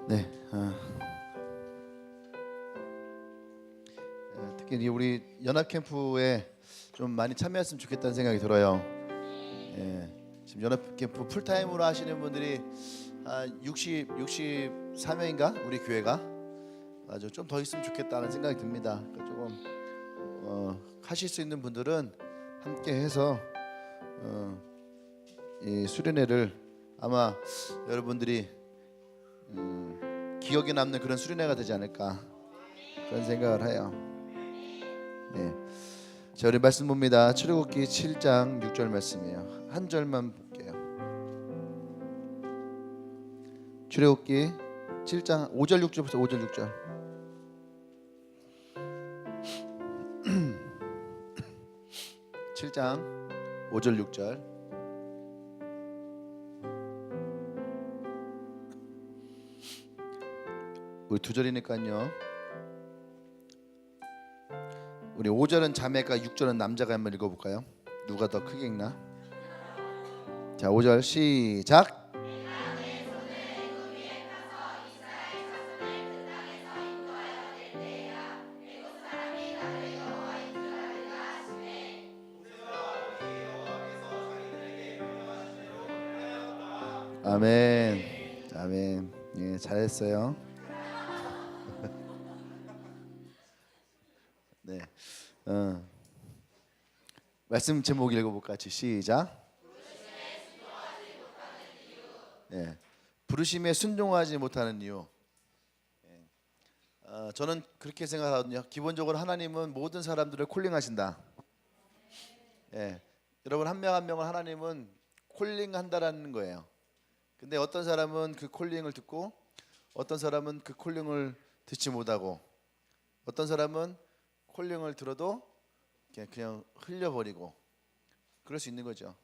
네, 특히 우리 연합 캠프에 좀 많이 참여했으면 좋겠다는 생각이 들어요. 지금 연합 캠프 풀타임으로 하시는 분들이 한 64명인가 우리 교회가 아주 좀 더 있으면 좋겠다는 생각이 듭니다. 그러니까 조금 하실 수 있는 분들은 함께 해서 이 수련회를 아마 여러분들이 기억에 남는 그런 수련회가 되지 않을까 그런 생각을 해요. 네, 자 우리 말씀 봅니다. 출애굽기 7장 6절 말씀이에요. 한 절만 볼게요. 출애굽기 7장 5절 6절부터 5절 6절. 7장 5절 6절. 우리 두 절이니까요. 우리 5절은 자매가 6절은 남자가 한번 읽어볼까요? 누가 더 크게 읽나? 자 5절 시작. 아멘. 아멘. 예, 잘했어요. 네. 말씀 제목 읽어볼까? 같이 시작. 네. 부르심에 순종하지 못하는 이유. 저는 그렇게 생각하거든요. 기본적으로 하나님은 모든 사람들을 콜링하신다. 예. 여러분 한 명 한 명을 하나님은 콜링한다라는 거예요. 근데 어떤 사람은 그 콜링을 듣고 어떤 사람은 그 콜링을 듣지 못하고 어떤 사람은 콜링을 들어도 그냥 흘려버리고 그럴 수 있는 거죠.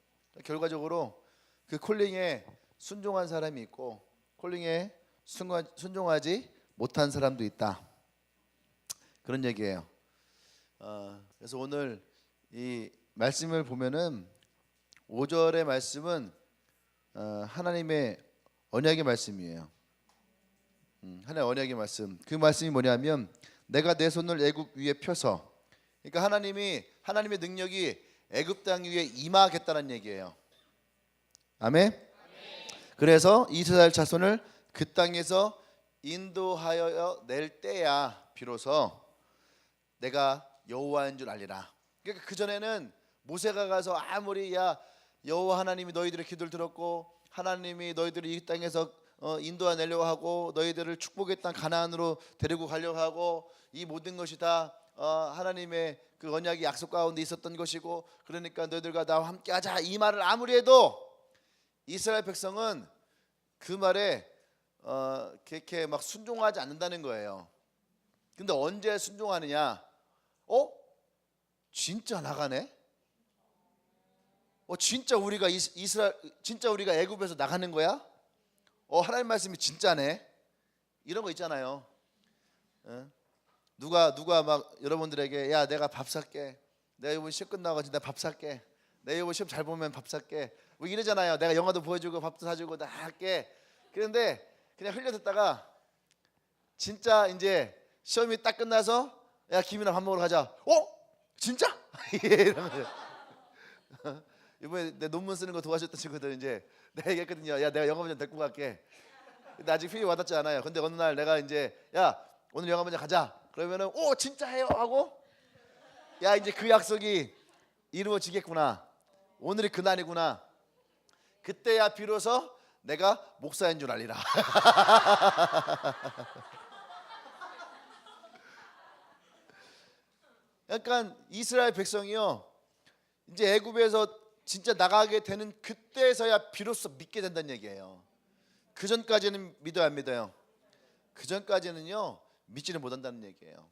결과적으로 그 콜링에 순종한 사람이 있고 콜링에 순종하지 못한 사람도 있다. 그런 얘기예요. 그래서 오늘 이 말씀을 보면은 5절의 말씀은 하나님의 언약의 말씀이에요. 하나님의 언약의 말씀. 그 말씀이 뭐냐면 내가 내 손을 애굽 위에 펴서, 그러니까 하나님의 능력이 애굽 땅 위에 임하겠다는 얘기예요. 아멘. 그래서 이스라엘 자손을 그 땅에서 인도하여 낼 때야 비로소 내가 여호와인 줄 알리라. 그러니까 그 전에는 모세가 가서 아무리 여호와 하나님이 너희들의 기도를 들었고 하나님이 너희들을 이 땅에서 인도하내려고 하고 너희들을 축복의 땅 가나안으로 데리고 가려고 하고 이 모든 것이 다 하나님의 그 언약이 약속 가운데 있었던 것이고 그러니까 너희들과 나와 함께하자 이 말을 아무리 해도 이스라엘 백성은 그 말에 그렇게 막 순종하지 않는다는 거예요. 근데 언제 순종하느냐? 진짜 나가네? 진짜 우리가 진짜 우리가 애굽에서 나가는 거야? 하나님 말씀이 진짜네. 이런 거 있잖아요. 누가 막 여러분들에게 야 내가 밥 살게. 내가 이번 시험 끝나고 내가 밥 살게. 내가 이번 시험 잘 보면 밥 살게. 뭐 이러잖아요. 내가 영화도 보여주고 밥도 사주고 다 할게. 그런데 그냥 흘려듣다가 진짜 이제 시험이 딱 끝나서 야 김이나 밥 먹으러 가자. 진짜? 이러면서 이번에 내 논문 쓰는 거 도와줬던 친구들 이제 내가 얘기했거든요. 야 내가 영어반장 데리고 갈게. 근데 아직 필이 와닿지 않아요. 근데 어느 날 내가 이제 야 오늘 영어반장 가자. 그러면은 진짜 해요 하고 야 이제 그 약속이 이루어지겠구나. 오늘이 그날이구나. 그때야 비로소 내가 목사인 줄 알리라. 약간 이스라엘 백성이요 이제 애굽에서 진짜 나가게 되는 그때서야 비로소 믿게 된다는 얘기예요. 그 전까지는 믿어요 안 믿어요? 그 전까지는요 믿지는 못한다는 얘기예요.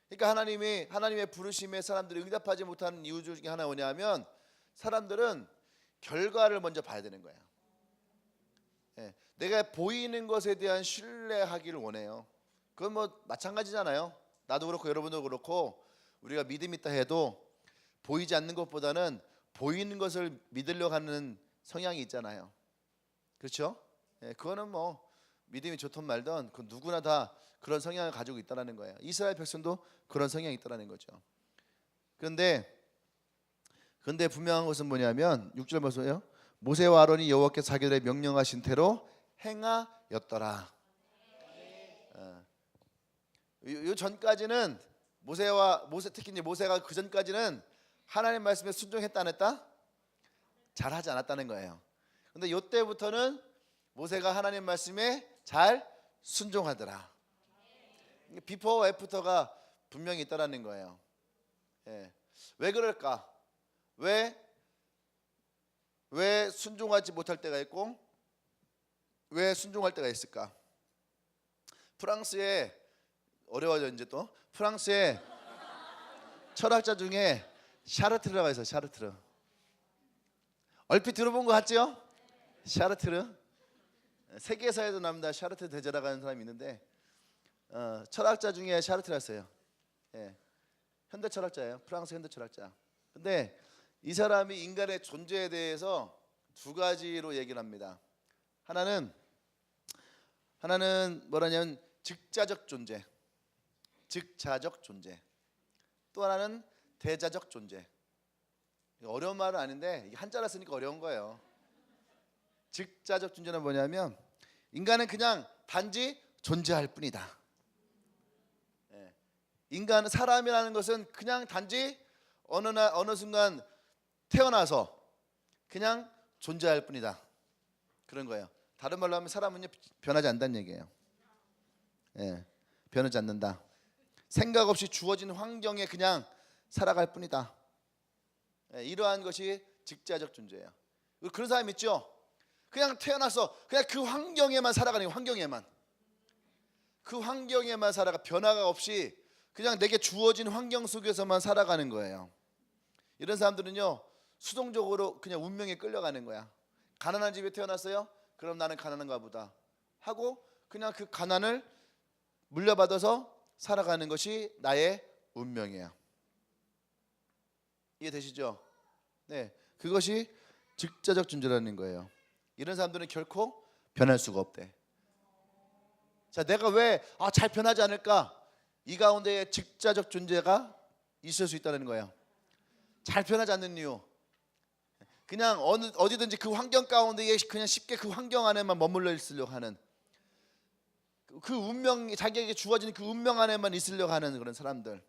그러니까 하나님의 부르심에 사람들이 응답하지 못하는 이유 중에 하나 뭐냐면 사람들은 결과를 먼저 봐야 되는 거예요. 내가 보이는 것에 대한 신뢰하기를 원해요. 그건 뭐 마찬가지잖아요. 나도 그렇고 여러분도 그렇고 우리가 믿음 있다 해도 보이지 않는 것보다는 보이는 것을 믿으려고 하는 성향이 있잖아요. 그렇죠? 그거는 뭐 믿음이 좋든 말든 그 누구나 다 그런 성향을 가지고 있다는 거예요. 이스라엘 백성도 그런 성향이 있다는 거죠. 그런데 분명한 것은 뭐냐면 6절 보세요. 모세와 아론이 여호와께서 자기들에게 명령하신 대로 행하였더라. 요 전까지는 모세 특히 이제 모세가 그 전까지는 하나님 말씀에 순종했다 안 했다? 잘하지 않았다는 거예요. 근데 요 때부터는 모세가 하나님 말씀에 잘 순종하더라. 비포 애프터가 분명히 있다라는 거예요. 예. 왜 그럴까? 왜 순종하지 못할 때가 있고 왜 순종할 때가 있을까? 프랑스에 어려워져 이제 또 프랑스에 철학자 중에 샤르트르가 있어요. 샤르트르. 얼핏 들어본 것 같죠? 샤르트르. 세계사에도 납니다. 샤르트르 대제라고 하는 사람이 있는데 철학자 중에 샤르트르가 있어요. 예. 현대 철학자예요. 프랑스 현대 철학자. 근데 이 사람이 인간의 존재에 대해서 두 가지로 얘기를 합니다. 하나는 뭐라냐면 즉자적 존재. 즉자적 존재. 또 하나는 대자적 존재. 어려운 말은 아닌데 이게 한자라 쓰니까 어려운 거예요. 즉자적 존재는 뭐냐면 인간은 그냥 단지 존재할 뿐이다. 인간은 사람이라는 것은 그냥 단지 어느 순간 태어나서 그냥 존재할 뿐이다. 그런 거예요. 다른 말로 하면 사람은 변하지 않는다는 얘기예요. 예, 변하지 않는다. 생각 없이 주어진 환경에 그냥 살아갈 뿐이다. 예, 이러한 것이 즉자적 존재예요. 그런 사람 있죠? 그냥 태어나서 그냥 그 환경에만 살아가는 거예요. 환경에만. 그 환경에만 살아가 변화가 없이 그냥 내게 주어진 환경 속에서만 살아가는 거예요. 이런 사람들은요 수동적으로 그냥 운명에 끌려가는 거야. 가난한 집에 태어났어요? 그럼 나는 가난한가 보다 하고 그냥 그 가난을 물려받아서 살아가는 것이 나의 운명이에요. 이해되시죠? 네, 그것이 즉자적 존재라는 거예요. 이런 사람들은 결코 변할 수가 없대. 자, 내가 왜 잘 변하지 않을까? 이 가운데에 즉자적 존재가 있을 수 있다는 거예요. 잘 변하지 않는 이유. 그냥 어디든지 그 환경 가운데에 그냥 쉽게 그 환경 안에만 머물러 있으려고 하는 그 운명, 자기에게 주어진 그 운명 안에만 있으려고 하는 그런 사람들.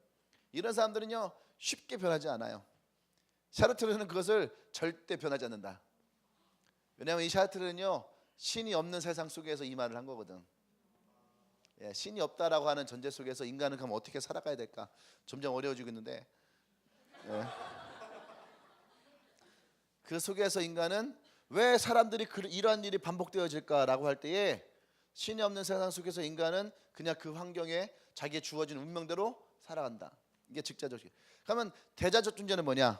이런 사람들은요 쉽게 변하지 않아요. 샤르트르는 그것을 절대 변하지 않는다. 왜냐하면 이 샤르트르는요 신이 없는 세상 속에서 이 말을 한 거거든. 예, 신이 없다라고 하는 전제 속에서 인간은 그럼 어떻게 살아가야 될까? 점점 어려워지고 있는데 예. 그 속에서 인간은 왜 사람들이 이러한 일이 반복되어질까라고 할 때에 신이 없는 세상 속에서 인간은 그냥 그 환경에 자기의 주어진 운명대로 살아간다. 이게 즉자적. 그러면 대자적 존재는 뭐냐?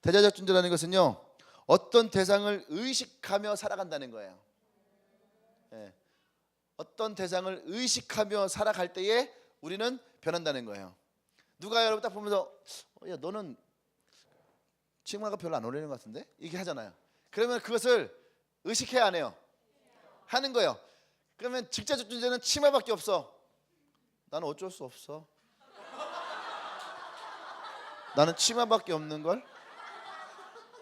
대자적 존재라는 것은요 어떤 대상을 의식하며 살아간다는 거예요. 예. 어떤 대상을 의식하며 살아갈 때에 우리는 변한다는 거예요. 누가 여러분 딱 보면서 야 너는 치마가 별로 안 어울리는 것 같은데? 이렇게 하잖아요. 그러면 그것을 의식해야 안 해요? 하는 거예요. 그러면 직자적 존재는 치마밖에 없어. 나는 어쩔 수 없어. 나는 치마밖에 없는 걸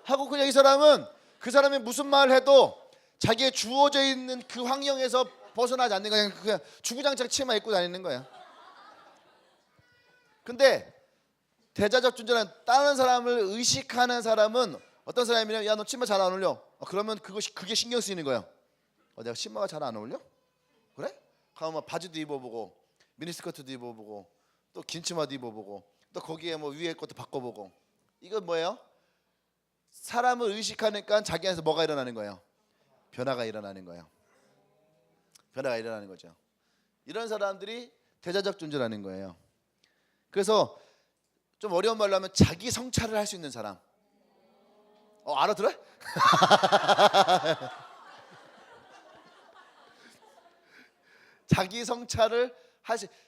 하고 그냥 이 사람은 그 사람이 무슨 말을 해도 자기의 주어져 있는 그 환경에서 벗어나지 않는 거야. 그냥 주구장창 치마 입고 다니는 거야. 근데 대자적 존재는 다른 사람을 의식하는 사람은 어떤 사람이냐면 야 너 치마 잘 안 어울려. 그러면 그게 신경 쓰이는 거야. 내가 치마가 잘 안 어울려? 그래? 그러면 바지도 입어보고 미니스커트도 입어보고 또 긴 치마도 입어보고 또 거기에 뭐 위에 것도 바꿔보고. 이건 뭐예요? 사람을 의식하니까 자기 안에서 뭐가 일어나는 거예요? 변화가 일어나는 거예요. 변화가 일어나는 거죠. 이런 사람들이 대자적 존재라는 거예요. 그래서 좀 어려운 말로 하면 자기 성찰을 할 수 있는 사람. 알아들어? 자기 성찰을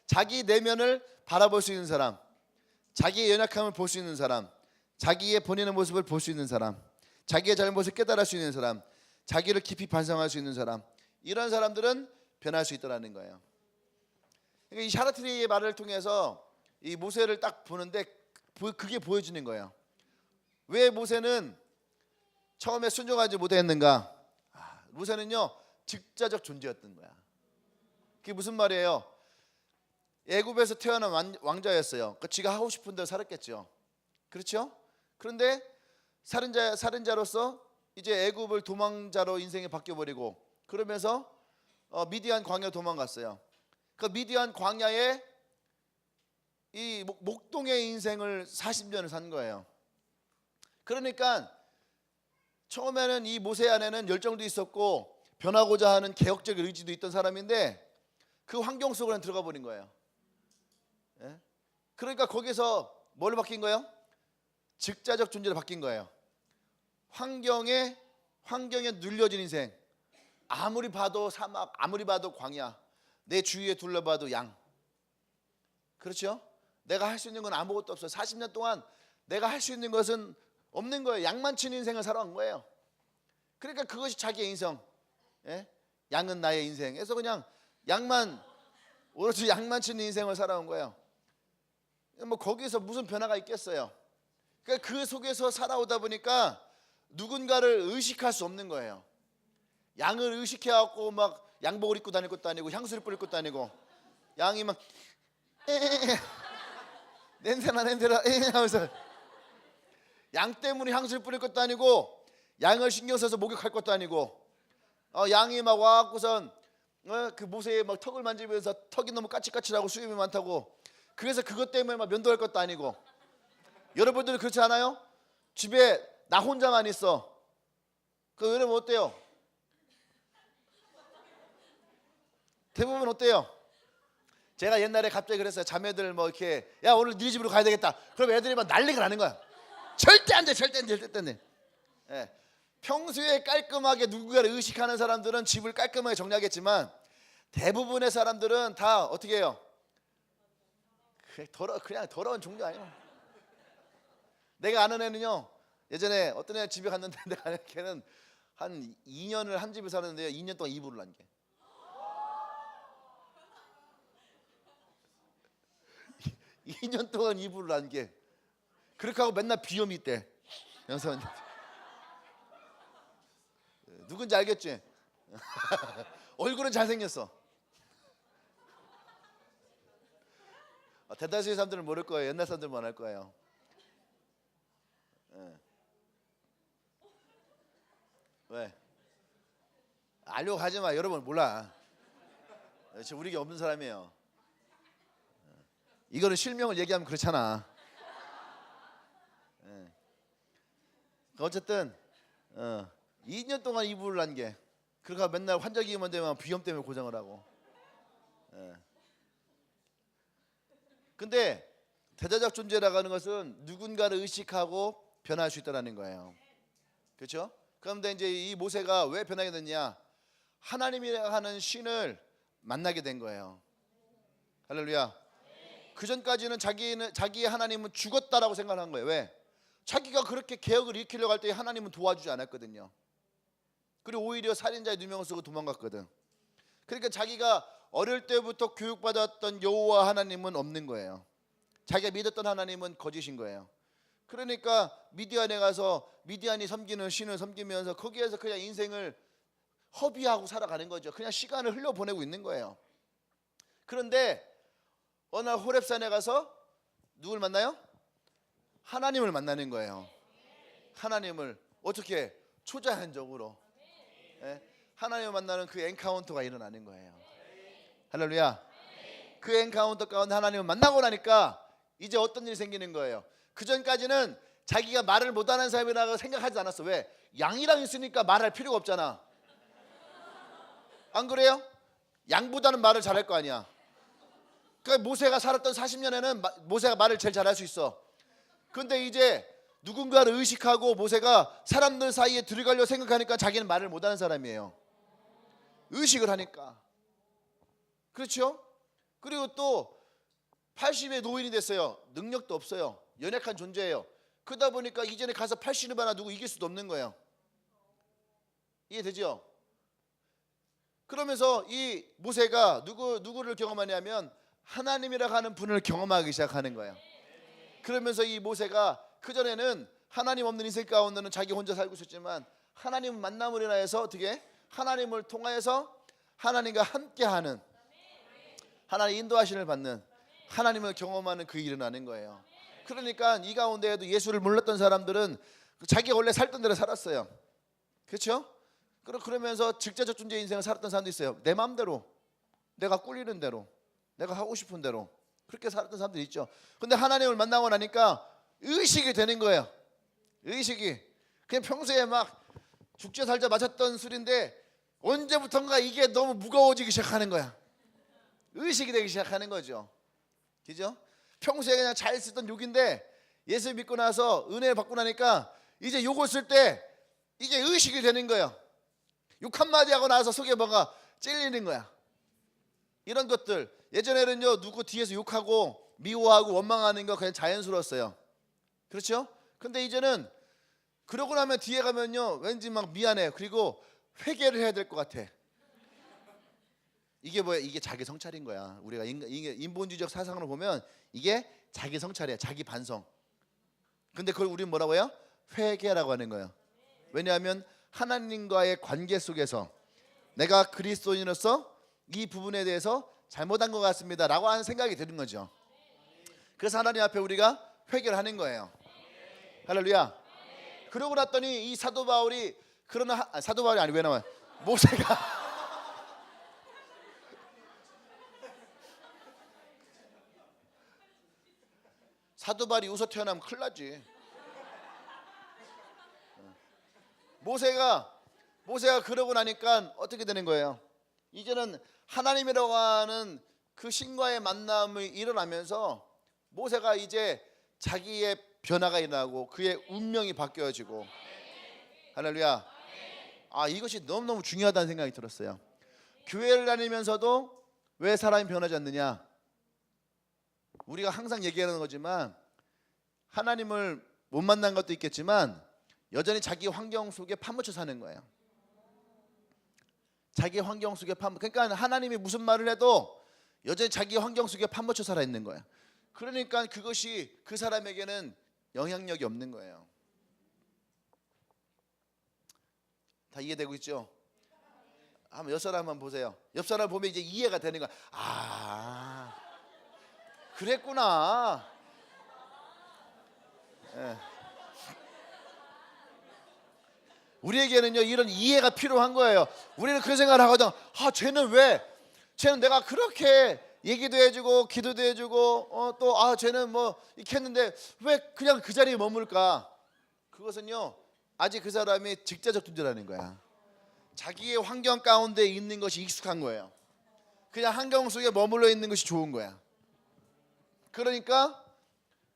자기 내면을 바라볼 수 있는 사람, 자기의 연약함을 볼 수 있는 사람, 자기의 본인의 모습을 볼 수 있는 사람, 자기의 잘못을 깨달을 수 있는 사람, 자기를 깊이 반성할 수 있는 사람. 이런 사람들은 변할 수 있다라는 거예요. 그러니까 이 샤라트리의 말을 통해서 이 모세를 딱 보는데 그게 보여지는 거예요. 왜 모세는 처음에 순종하지 못했는가? 모세는요 즉자적 존재였던 거야. 그게 무슨 말이에요? 애굽에서 태어난 왕자였어요. 그러니까 지가 하고 싶은 대로 살았겠죠. 그렇죠? 그런데 살인자로서 이제 애굽을 도망자로 인생이 바뀌어버리고 그러면서 미디안 광야 도망갔어요. 그 미디안 광야에 이 목동의 인생을 40년을 산 거예요. 그러니까 처음에는 이 모세 안에는 열정도 있었고 변하고자 하는 개혁적 의지도 있던 사람인데 그 환경 속으로 들어가 버린 거예요. 예? 그러니까 거기서 뭘로 바뀐 거예요? 즉자적 존재로 바뀐 거예요. 환경에 눌려진 인생. 아무리 봐도 사막, 아무리 봐도 광야, 내 주위에 둘러봐도 양. 그렇죠? 내가 할 수 있는 건 아무것도 없어요. 40년 동안 내가 할 수 있는 것은 없는 거예요. 양만 치는 인생을 살아온 거예요. 그러니까 그것이 자기의 인생. 예? 양은 나의 인생. 그래서 그냥 오로지 양만 치는 인생을 살아온 거예요. 뭐 거기서 무슨 변화가 있겠어요. 그러니까 그 속에서 살아오다 보니까 누군가를 의식할 수 없는 거예요. 양을 의식해갖고 막 양복을 입고 다닐 것도 아니고 향수를 뿌릴 것도 아니고 양이 막 냄새나 하면서 양 때문에 향수를 뿌릴 것도 아니고 양을 신경 써서 목욕할 것도 아니고 양이 막 와갖고선 그 모세의 막 턱을 만지면서 턱이 너무 까칠까칠하고 수염이 많다고 그래서 그것 때문에 막 면도할 것도 아니고 여러분들 그렇지 않아요? 집에 나 혼자만 있어. 여러분 어때요? 대부분 어때요? 제가 옛날에 갑자기 그랬어요. 자매들 뭐 이렇게 야 오늘 네 집으로 가야 되겠다. 그럼 애들이 막 난리가 나는 거야. 절대 안 돼. 예. 평소에 깔끔하게 누군가를 의식하는 사람들은 집을 깔끔하게 정리하겠지만 대부분의 사람들은 다 어떻게 해요? 그냥 더러운 종류 아니에요. 내가 아는 애는요. 예전에 어떤 애 집에 갔는데 내가 아는 걔는 한 2년을 한 집에 살았는데요. 2년 동안 이불을 안 개. 2년 동안 이불을 안 개. 그렇게 하고 맨날 비염이 있대. 영사님 누군지 알겠지? 얼굴은 잘생겼어. 대다수의 사람들은 모를 거예요. 옛날 사람들만 알 거예요. 네. 왜? 알려고 하지 마. 여러분 몰라. 우리게 없는 사람이에요. 이거는 실명을 얘기하면 그렇잖아. 네. 어쨌든 2년 동안 이불을 안 개. 그러니까 맨날 환절기만 되면 비염 때문에 고생을 하고. 근데 대자적 존재라고 하는 것은 누군가를 의식하고 변할 수 있다는 거예요. 그렇죠? 그런데 이제 이 모세가 왜 변하게 됐냐? 하나님이라 하는 신을 만나게 된 거예요. 할렐루야. 그 전까지는 자기의 하나님은 죽었다라고 생각한 거예요. 왜? 자기가 그렇게 개혁을 일으키려고 할 때 하나님은 도와주지 않았거든요. 그리고 오히려 살인자의 누명을 쓰고 도망갔거든. 그러니까 자기가 어릴 때부터 교육받았던 여호와 하나님은 없는 거예요. 자기가 믿었던 하나님은 거짓인 거예요. 그러니까 미디안에 가서 미디안이 섬기는 신을 섬기면서 거기에서 그냥 인생을 허비하고 살아가는 거죠. 그냥 시간을 흘려보내고 있는 거예요. 그런데 어느 날 호렙산에 가서 누굴 만나요? 하나님을 만나는 거예요. 하나님을 어떻게? 초자연적으로. 하나님을 만나는 그 엔카운터가 일어나는 거예요. 할렐루야. 그 엔카운터 가운데 하나님을 만나고 나니까 이제 어떤 일이 생기는 거예요. 그 전까지는 자기가 말을 못하는 사람이라고 생각하지 않았어. 왜? 양이랑 있으니까 말할 필요가 없잖아. 안 그래요? 양보다는 말을 잘할 거 아니야. 그러니까 모세가 살았던 40년에는 모세가 말을 제일 잘할 수 있어. 근데 이제 누군가를 의식하고 모세가 사람들 사이에 들어가려고 생각하니까 자기는 말을 못하는 사람이에요. 의식을 하니까. 그렇죠? 그리고 또 80의 노인이 됐어요. 능력도 없어요. 연약한 존재예요. 그러다 보니까 이전에 가서 80을 하나 누구 이길 수도 없는 거예요. 이해되죠? 그러면서 이 모세가 누구를 경험하냐면 하나님이라고 하는 분을 경험하기 시작하는 거예요. 그러면서 이 모세가 그전에는 하나님 없는 인생 가운데는 자기 혼자 살고 있었지만 하나님 만남을 인하여서 어떻게 하나님을 통하여서 하나님과 함께하는, 하나님 인도하심을 받는, 하나님을 경험하는 그 일이 일어나는 거예요. 그러니까 이 가운데에도 예수를 몰랐던 사람들은 자기가 원래 살던 대로 살았어요. 그렇죠? 그러면서 직자적존재 인생을 살았던 사람도 있어요. 내 마음대로, 내가 꿀리는 대로, 내가 하고 싶은 대로 그렇게 살았던 사람들이 있죠. 근데 하나님을 만나고 나니까 의식이 되는 거예요. 의식이 그냥 평소에 막 죽자 살자 맞았던 술인데 언제부턴가 이게 너무 무거워지기 시작하는 거야. 의식이 되기 시작하는 거죠. 그죠? 평소에 그냥 잘 쓰던 욕인데 예수 믿고 나서 은혜를 받고 나니까 이제 욕을 쓸 때 이게 의식이 되는 거예요. 욕 한마디 하고 나서 속에 뭔가 찔리는 거야. 이런 것들 예전에는요 누구 뒤에서 욕하고 미워하고 원망하는 거 그냥 자연스러웠어요. 그렇죠? 근데 이제는 그러고 나면 뒤에 가면요 왠지 막 미안해. 그리고 회개를 해야 될 것 같아. 이게 뭐야? 이게 자기 성찰인 거야. 우리가 인본주의적 사상으로 보면 이게 자기 성찰이야. 자기 반성. 근데 그걸 우리는 뭐라고 해요? 회개라고 하는 거예요. 왜냐하면 하나님과의 관계 속에서 내가 그리스도인으로서 이 부분에 대해서 잘못한 것 같습니다 라고 하는 생각이 드는 거죠. 그래서 하나님 앞에 우리가 회개를 하는 거예요. 할렐루야. 그러고 났더니 이 사도 바울이 사도 바울이 아니고 왜 나와요? 모세가 사도 바울이 웃어 태어나면 큰일 나지. 모세가 그러고 나니까 어떻게 되는 거예요? 이제는 하나님이라고 하는 그 신과의 만남이 일어나면서 모세가 이제 자기의 변화가 일어나고 그의 운명이 바뀌어지고. 할렐루야. 이것이 너무너무 중요하다는 생각이 들었어요. 교회를 다니면서도 왜 사람이 변하지 않느냐? 우리가 항상 얘기하는 거지만 하나님을 못 만난 것도 있겠지만 여전히 자기 환경 속에 파묻혀 사는 거예요. 자기 환경 속에 그러니까 하나님이 무슨 말을 해도 여전히 자기 환경 속에 파묻혀 살아 있는 거예요. 그러니까 그것이 그 사람에게는 영향력이 없는 거예요. 다 이해되고 있죠? 한번 옆 사람 한번 보세요. 옆 사람 보면 이제 이해가 되는 거야. 그랬구나. 네. 우리에게는요 이런 이해가 필요한 거예요. 우리는 그 생각을 하거든. 쟤는 내가 그렇게 얘기도 해주고 기도도 해주고 또 쟤는 뭐 이렇게 했는데 왜 그냥 그 자리에 머물까? 그것은요 아직 그 사람이 직자적 존재라는 거야. 자기의 환경 가운데 있는 것이 익숙한 거예요. 그냥 환경 속에 머물러 있는 것이 좋은 거야. 그러니까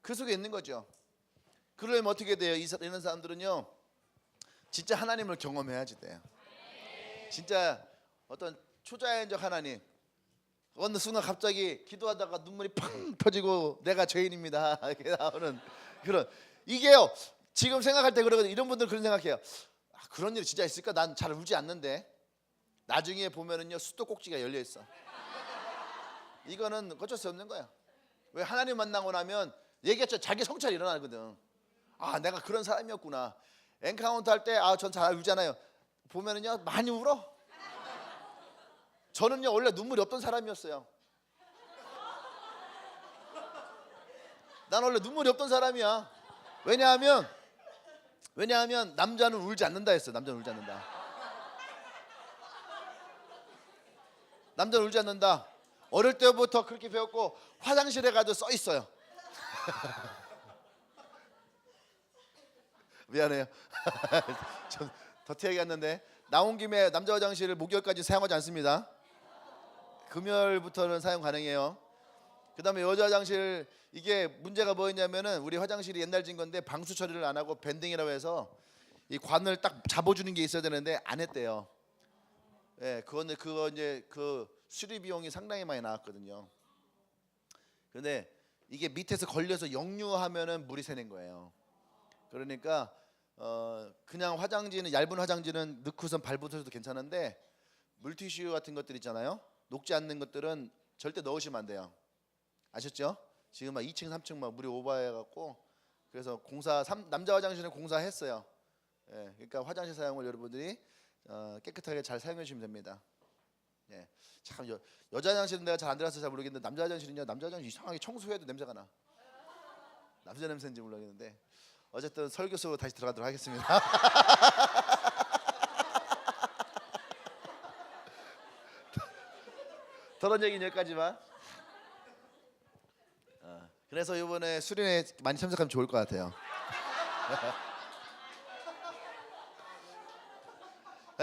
그 속에 있는 거죠. 그러려면 어떻게 돼요? 이런 사람들은요 진짜 하나님을 경험해야지 돼요. 진짜 어떤 초자연적 하나님. 어느 순간 갑자기 기도하다가 눈물이 팡 터지고 내가 죄인입니다 이렇게 나오는 이게요 지금 생각할 때 그러거든요. 이런 분들 그런 생각해요. 그런 일이 진짜 있을까? 난 잘 울지 않는데. 나중에 보면은요 수도꼭지가 열려 있어. 이거는 어쩔 수 없는 거야. 왜? 하나님 만나고 나면 얘기했죠. 자기 성찰이 일어나거든. 내가 그런 사람이었구나. 엔카운터 할 때 전 잘 울잖아요. 보면은요 많이 울어. 저는요 원래 눈물이 없던 사람이었어요. 난 원래 눈물이 없던 사람이야. 왜냐하면 남자는 울지 않는다 했어. 남자는 울지 않는다. 남자는 울지 않는다. 어릴 때부터 그렇게 배웠고 화장실에 가도 써 있어요. 미안해요. 좀 더티하게 갔는데 나온 김에 남자 화장실을 목요일까지 사용하지 않습니다. 금요일부터는 사용 가능해요. 그 다음에 여자 화장실 이게 문제가 뭐였냐면은 우리 화장실이 옛날 진 건데 방수 처리를 안 하고 밴딩이라고 해서 이 관을 딱 잡아주는 게 있어야 되는데 안 했대요. 그거 이제 그 수리 비용이 상당히 많이 나왔거든요. 근데 이게 밑에서 걸려서 역류하면은 물이 새는 거예요. 그러니까 그냥 얇은 화장지는 넣고선 밟아줘도 괜찮은데 물티슈 같은 것들 있잖아요. 녹지 않는 것들은 절대 넣으시면 안 돼요. 아셨죠? 지금 막 2층 3층 막 물이 오버해갖고 그래서 남자 화장실은 공사했어요. 예, 그러니까 화장실 사용을 여러분들이 깨끗하게 잘 사용해 주시면 됩니다. 예, 참 여자 화장실은 내가 잘 안 들어서 잘 모르겠는데 남자 화장실은요. 남자 화장실 이상하게 청소해도 냄새가 나. 남자 냄새인지 모르겠는데 어쨌든 설교 속으로 다시 들어가도록 하겠습니다. 더러운 얘기는 여기까지만. 그래서 이번에 수련회 많이 참석하면 좋을 것 같아요.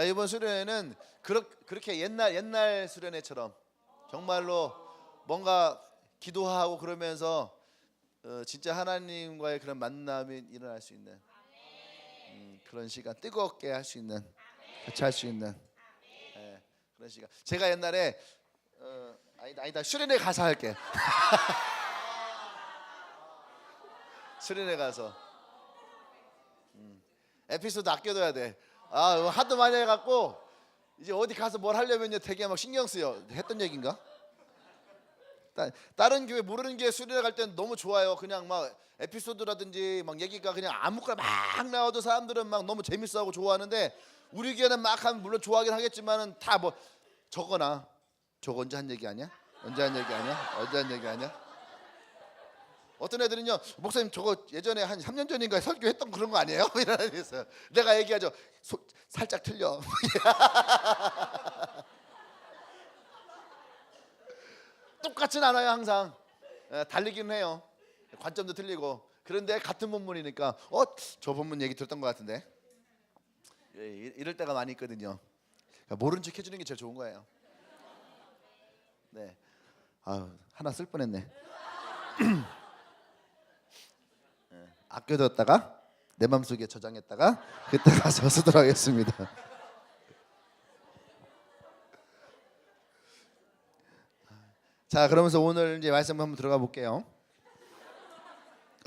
이번 수련회는 그렇게 옛날 수련회처럼 정말로 뭔가 기도하고 그러면서 진짜 하나님과의 그런 만남이 일어날 수 있는 그런 시간, 뜨겁게 할 수 있는, 같이 할 수 있는 그런 시간. 제가 옛날에 아니다 수련회 가서 할게. 수련회 가서 에피소드 아껴둬야 돼. 하도 많이 해갖고 이제 어디 가서 뭘 하려면요 되게 막 신경 쓰여. 했던 얘기인가? 다른 교회 모르는 교회 수련회 갈 때는 너무 좋아요. 그냥 막 에피소드라든지 막 얘기가 그냥 아무거나 막 나와도 사람들은 막 너무 재밌어하고 좋아하는데 우리 교회는 막 하면 물론 좋아하긴 하겠지만은 다 뭐 저거 언제 한 얘기 아니야? 언제 한 얘기 아니야? 어떤 애들은요, 목사님 저거 예전에 한 3년 전인가 설교했던 그런 거 아니에요? 이런 애들이 있어요. 내가 얘기하죠. 살짝 틀려. 똑같진 않아요. 항상 달리기는 해요. 관점도 틀리고. 그런데 같은 본문이니까 저 본문 얘기 들었던 것 같은데. 이럴 때가 많이 있거든요. 그러니까 모른 척 해주는 게 제일 좋은 거예요. 네. 하나 쓸 뻔했네. 아껴뒀다가 내 마음속에 저장했다가 그때 가서 쓰도록 하겠습니다. 자, 그러면서 오늘 이제 말씀 한번 들어가 볼게요.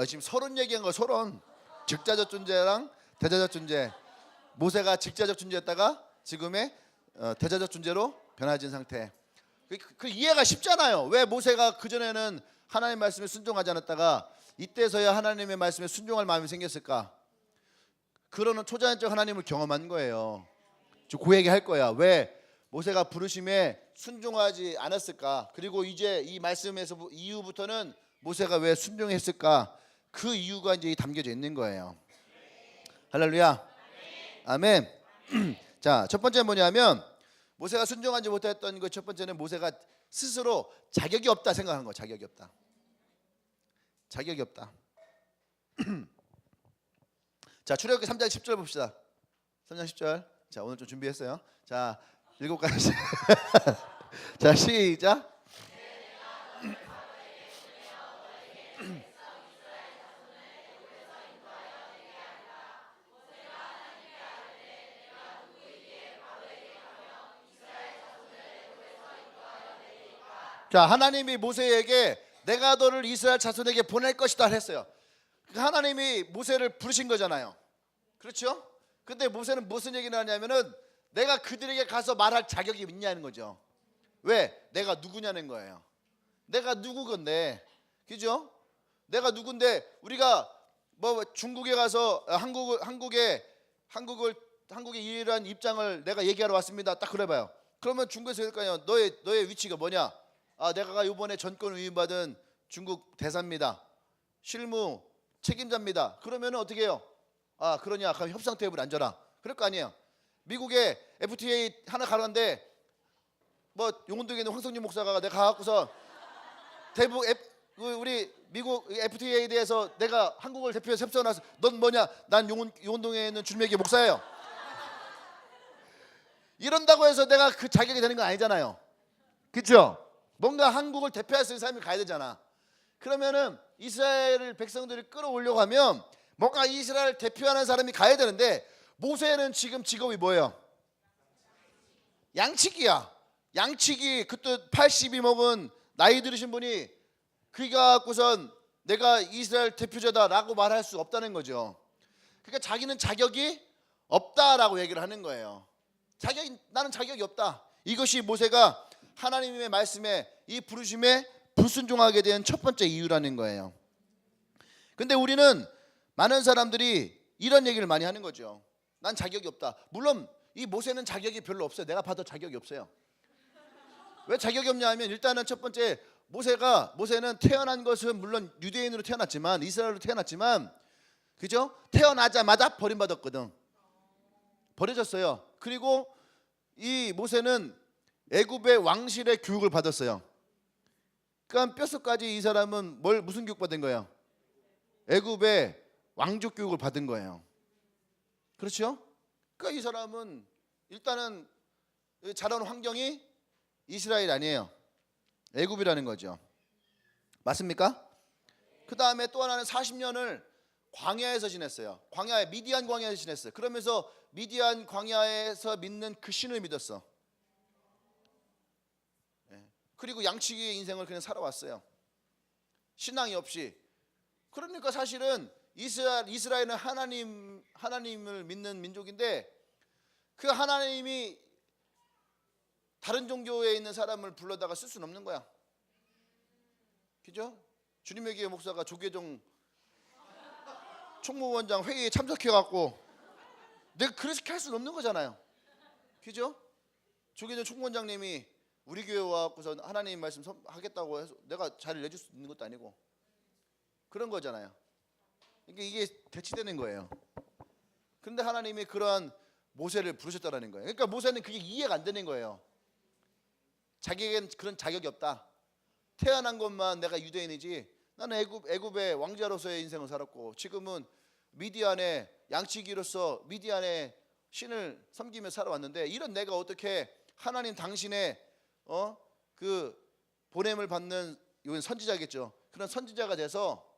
지금 서론 얘기한 거 서론 직자적 존재랑 대자적 존재. 모세가 직자적 존재였다가 지금의 대자적 존재로 변화진 상태. 그 이해가 쉽잖아요. 왜 모세가 그 전에는 하나님 말씀에 순종하지 않았다가 이때서야 하나님의 말씀에 순종할 마음이 생겼을까? 그러는 초자연적 하나님을 경험한 거예요. 그 얘기할 거야. 왜 모세가 부르심에 순종하지 않았을까? 그리고 이제 이 말씀에서 이후부터는 모세가 왜 순종했을까? 그 이유가 이제 담겨져 있는 거예요. 할렐루야. 아멘. 자, 첫 번째는 뭐냐면 모세가 순종하지 못했던 것 첫 번째는 모세가 스스로 자격이 없다 생각하는 거. 자격이 없다. 자, 출애굽기 3장 10절 봅시다. 3장 10절. 자, 오늘 좀 준비했어요. 자, 7가지. 자, 시작. 자, 하나님이 모세에게 내가 너를 이스라엘 자손에게 보낼 것이다 했어요. 하나님이 모세를 부르신 거잖아요. 그렇죠? 근데 모세는 무슨 얘기를 하냐면은 내가 그들에게 가서 말할 자격이 있냐는 거죠. 왜? 내가 누구냐는 거예요. 내가 누구 건데, 그죠? 내가 누군데 우리가 뭐 중국에 가서 한국의 이러한 입장을 내가 얘기하러 왔습니다. 딱 그래봐요. 그러면 중국에서 할까요? 너의 위치가 뭐냐? 내가 이번에 전권 위임받은 중국 대사입니다. 실무 책임자입니다. 그러면 어떻게 해요? 그러냐? 그럼 협상 테이블에 앉아라. 그럴 거 아니에요. 미국에 FTA 하나 가는데 뭐 용운동에 있는 황성진 목사가 내가 가갖고서 우리 미국 FTA에 대해서 내가 한국을 대표해서 협상을 해서 넌 뭐냐? 난 용운동에 있는 줄매기 목사예요. 이런다고 해서 내가 그 자격이 되는 건 아니잖아요. 그렇죠? 뭔가 한국을 대표할 수 있는 사람이 가야 되잖아. 그러면은 이스라엘 백성들을 끌어오려고 하면 뭔가 이스라엘 대표하는 사람이 가야 되는데 모세는 지금 직업이 뭐예요? 양치기야. 양치기. 그때 80이 먹은 나이 들으신 분이 그가 갖고선 내가 이스라엘 대표자다라고 말할 수 없다는 거죠. 그러니까 자기는 자격이 없다라고 얘기를 하는 거예요. 나는 자격이 없다. 이것이 모세가 하나님의 말씀에 이 부르심에 불순종하게 된 첫 번째 이유라는 거예요. 근데 우리는 많은 사람들이 이런 얘기를 많이 하는 거죠. 난 자격이 없다. 물론 이 모세는 자격이 별로 없어요. 내가 봐도 자격이 없어요. 왜 자격이 없냐 하면 일단은 첫 번째 모세는 태어난 것은 물론 유대인으로 태어났지만 이스라엘로 태어났지만 그죠? 태어나자마자 버림받았거든. 버려졌어요. 그리고 이 모세는 애굽의 왕실의 교육을 받았어요. 그러니까 뼛속까지 이 사람은 무슨 교육 받은 거예요? 애굽의 왕족 교육을 받은 거예요. 그렇죠? 그러니까 이 사람은 일단은 자라온 환경이 이스라엘 아니에요. 애굽이라는 거죠. 맞습니까? 그 다음에 또 하나는 40년을 광야에서 지냈어요. 미디안 광야에서 지냈어요. 그러면서 미디안 광야에서 믿는 그 신을 믿었어. 그리고 양치기의 인생을 그냥 살아왔어요. 신앙이 없이. 그러니까 사실은 이스라엘은 하나님을 믿는 민족인데 그 하나님이 다른 종교에 있는 사람을 불러다가 쓸 수는 없는 거야. 그죠? 주님의 교회 목사가 조계종 총무원장 회의에 참석해갖고 내가 그렇게 할 수는 없는 거잖아요. 그죠? 조계종 총무원장님이 우리 교회 와갖고서 하나님 말씀 하겠다고 해서 내가 자리를 내줄 수 있는 것도 아니고 그런 거잖아요. 그러니까 이게 대치되는 거예요. 그런데 하나님이 그러한 모세를 부르셨다라는 거예요. 그러니까 모세는 그게 이해가 안 되는 거예요. 자기에겐 그런 자격이 없다. 태어난 것만 내가 유대인이지 나는 애굽의 왕자로서의 인생을 살았고 지금은 미디안의 양치기로서 미디안의 신을 섬기며 살아왔는데 이런 내가 어떻게 하나님 당신의 그 보냄을 받는 이건 선지자겠죠. 그런 선지자가 돼서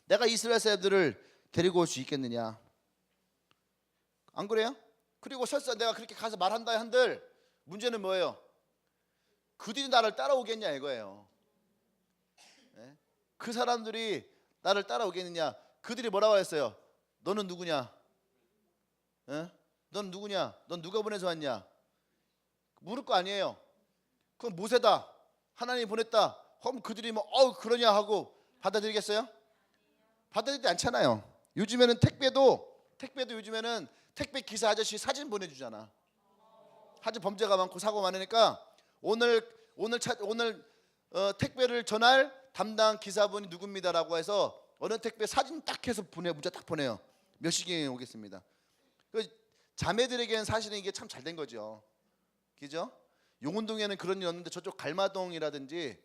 내가 이스라엘 사람들을 데리고 올 수 있겠느냐? 안 그래요? 그리고 설사 내가 그렇게 가서 말한다 한들 문제는 뭐예요? 그들이 나를 따라오겠냐 이거예요. 네? 그 사람들이 나를 따라오겠느냐? 그들이 뭐라고 했어요? 너는 누구냐? 네? 넌 누구냐? 넌 누가 보내서 왔냐? 물을 거 아니에요. 그건 모세다. 하나님이 보냈다. 그럼 그들이 그러냐 하고 받아들이겠어요? 받아들이지 않잖아요. 요즘에는 택배도 요즘에는 택배 기사 아저씨 사진 보내주잖아. 아주 범죄가 많고 사고 많으니까 오늘 택배를 전할 담당 기사분이 누굽니다라고 해서 어느 택배 사진 딱 해서 문자 딱 보내요. 몇 시경에 오겠습니다. 그 자매들에게는 사실은 이게 참 잘 된 거죠. 그죠? 용운동에는 그런 일이 없는데 저쪽 갈마동이라든지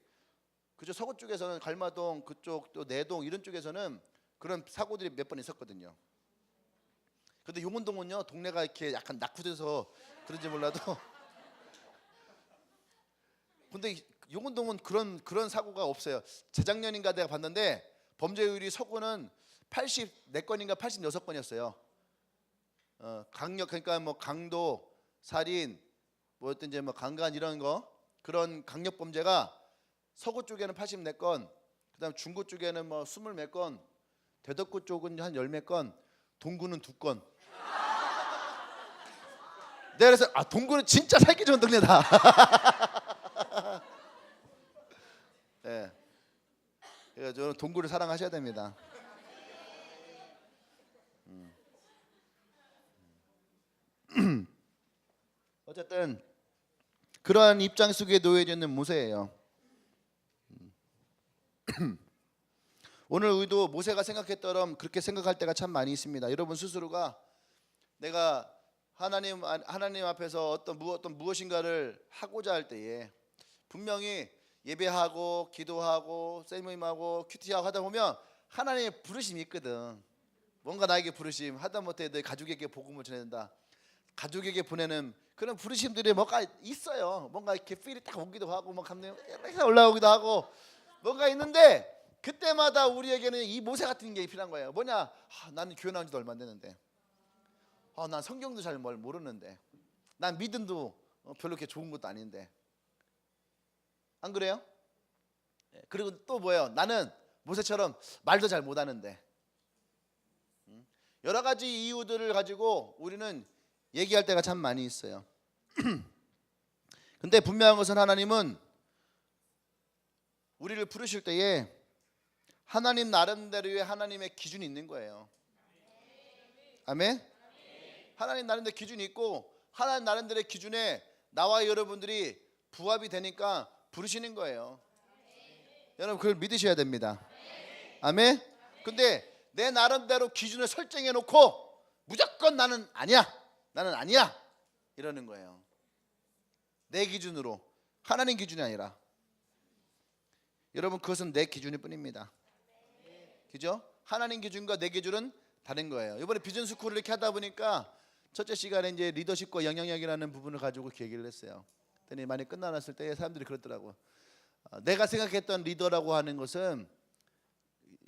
그쪽 서구 쪽에서는 갈마동 그쪽 또 내동 이런 쪽에서는 그런 사고들이 몇 번 있었거든요. 근데 용운동은요 동네가 이렇게 약간 낙후돼서 그런지 몰라도 근데 용운동은 그런 사고가 없어요. 재작년인가 내가 봤는데 범죄율이 서구는 84건인가 86건이었어요. 강력 그러니까 뭐 강도, 살인, 뭐 어떤 이제 뭐 강간 이런 거 그런 강력 범죄가 서구 쪽에는 84건, 그다음 중구 쪽에는 뭐 20몇 건, 대덕구 쪽은 한 10몇 건, 동구는 2건. 내가 그래서 동구는 진짜 살기 좋은 동네다. 네. 그래서 저는 동구를 사랑하셔야 됩니다. 어쨌든 그러한 입장 속에 놓여져 있는 모세예요. 오늘 우리도 모세가 생각했던 그렇게 생각할 때가 참 많이 있습니다. 여러분 스스로가 내가 하나님 앞에서 어떤 무엇인가를 하고자 할 때에 분명히 예배하고 기도하고 세미나하고 큐티하고 하다 보면 하나님의 부르심이 있거든. 뭔가 나에게 부르심, 하다못해 내 가족에게 복음을 전해낸다. 가족에게 보내는 그런 부르심들이 뭔가 있어요. 뭔가 이렇게 필이 딱 오기도 하고 뭐 감정이 올라오기도 하고 뭔가 있는데 그때마다 우리에게는 이 모세 같은 게 필요한 거예요. 뭐냐? 나는 교회 나온 지도 얼마 안 됐는데 난 성경도 잘 모르는데 난 믿음도 별로 그렇게 좋은 것도 아닌데 안 그래요? 그리고 또 뭐예요? 나는 모세처럼 말도 잘 못하는데 여러 가지 이유들을 가지고 우리는 얘기할 때가 참 많이 있어요. 근데 분명한 것은 하나님은 우리를 부르실 때에 하나님 나름대로의 하나님의 기준이 있는 거예요. 아멘. 하나님 나름대로 기준이 있고 하나님 나름대로의 기준에 나와 여러분들이 부합이 되니까 부르시는 거예요. 여러분 그걸 믿으셔야 됩니다. 아멘. 근데 내 나름대로 기준을 설정해 놓고 무조건 나는 아니야 이러는 거예요. 내 기준으로, 하나님 기준이 아니라. 여러분 그것은 내 기준일 뿐입니다. 그죠? 하나님 기준과 내 기준은 다른 거예요. 이번에 비전 스쿨을 이렇게 하다 보니까 첫째 시간에 이제 리더십과 영향력이라는 부분을 가지고 얘기를 했어요. 그랬더니 많이 끝나놨을 때 사람들이 그러더라고. 내가 생각했던 리더라고 하는 것은,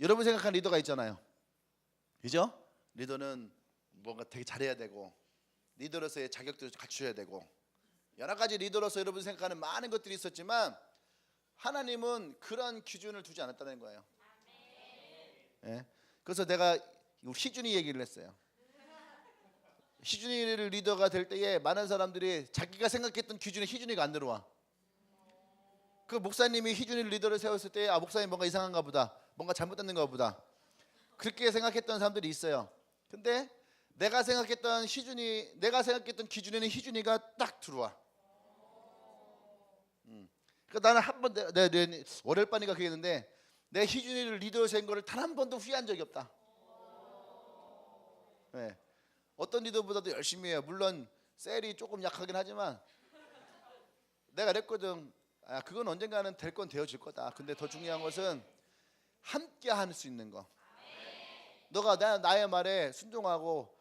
여러분 생각하는 리더가 있잖아요. 그죠? 리더는 뭔가 되게 잘해야 되고, 리더로서의 자격도 갖춰야 되고, 여러 가지 리더로서 여러분 생각하는 많은 것들이 있었지만 하나님은 그런 기준을 두지 않았다는 거예요. 예? 그래서 내가 희준이 얘기를 했어요. 희준이를 리더가 될 때에 많은 사람들이 자기가 생각했던 기준에 희준이가 안 들어와. 그 목사님이 희준이를 리더를 세웠을 때 목사님 뭔가 이상한가 보다, 뭔가 잘못됐는가 보다, 그렇게 생각했던 사람들이 있어요. 근데 내가 생각했던 기준에는 희준이가 딱 들어와. 그러니까 나는 한 번, 내 월요일반이가 그랬는데 내 희준이를 리더로 세운 거를 단 한 번도 후회한 적이 없다. 네. 어떤 리더보다도 열심히 해요. 물론 셀이 조금 약하긴 하지만 내가 그랬거든. 그건 언젠가는 될 건 되어질 거다. 근데 더 중요한 것은 함께 할 수 있는 거. 너가 나의 말에 순종하고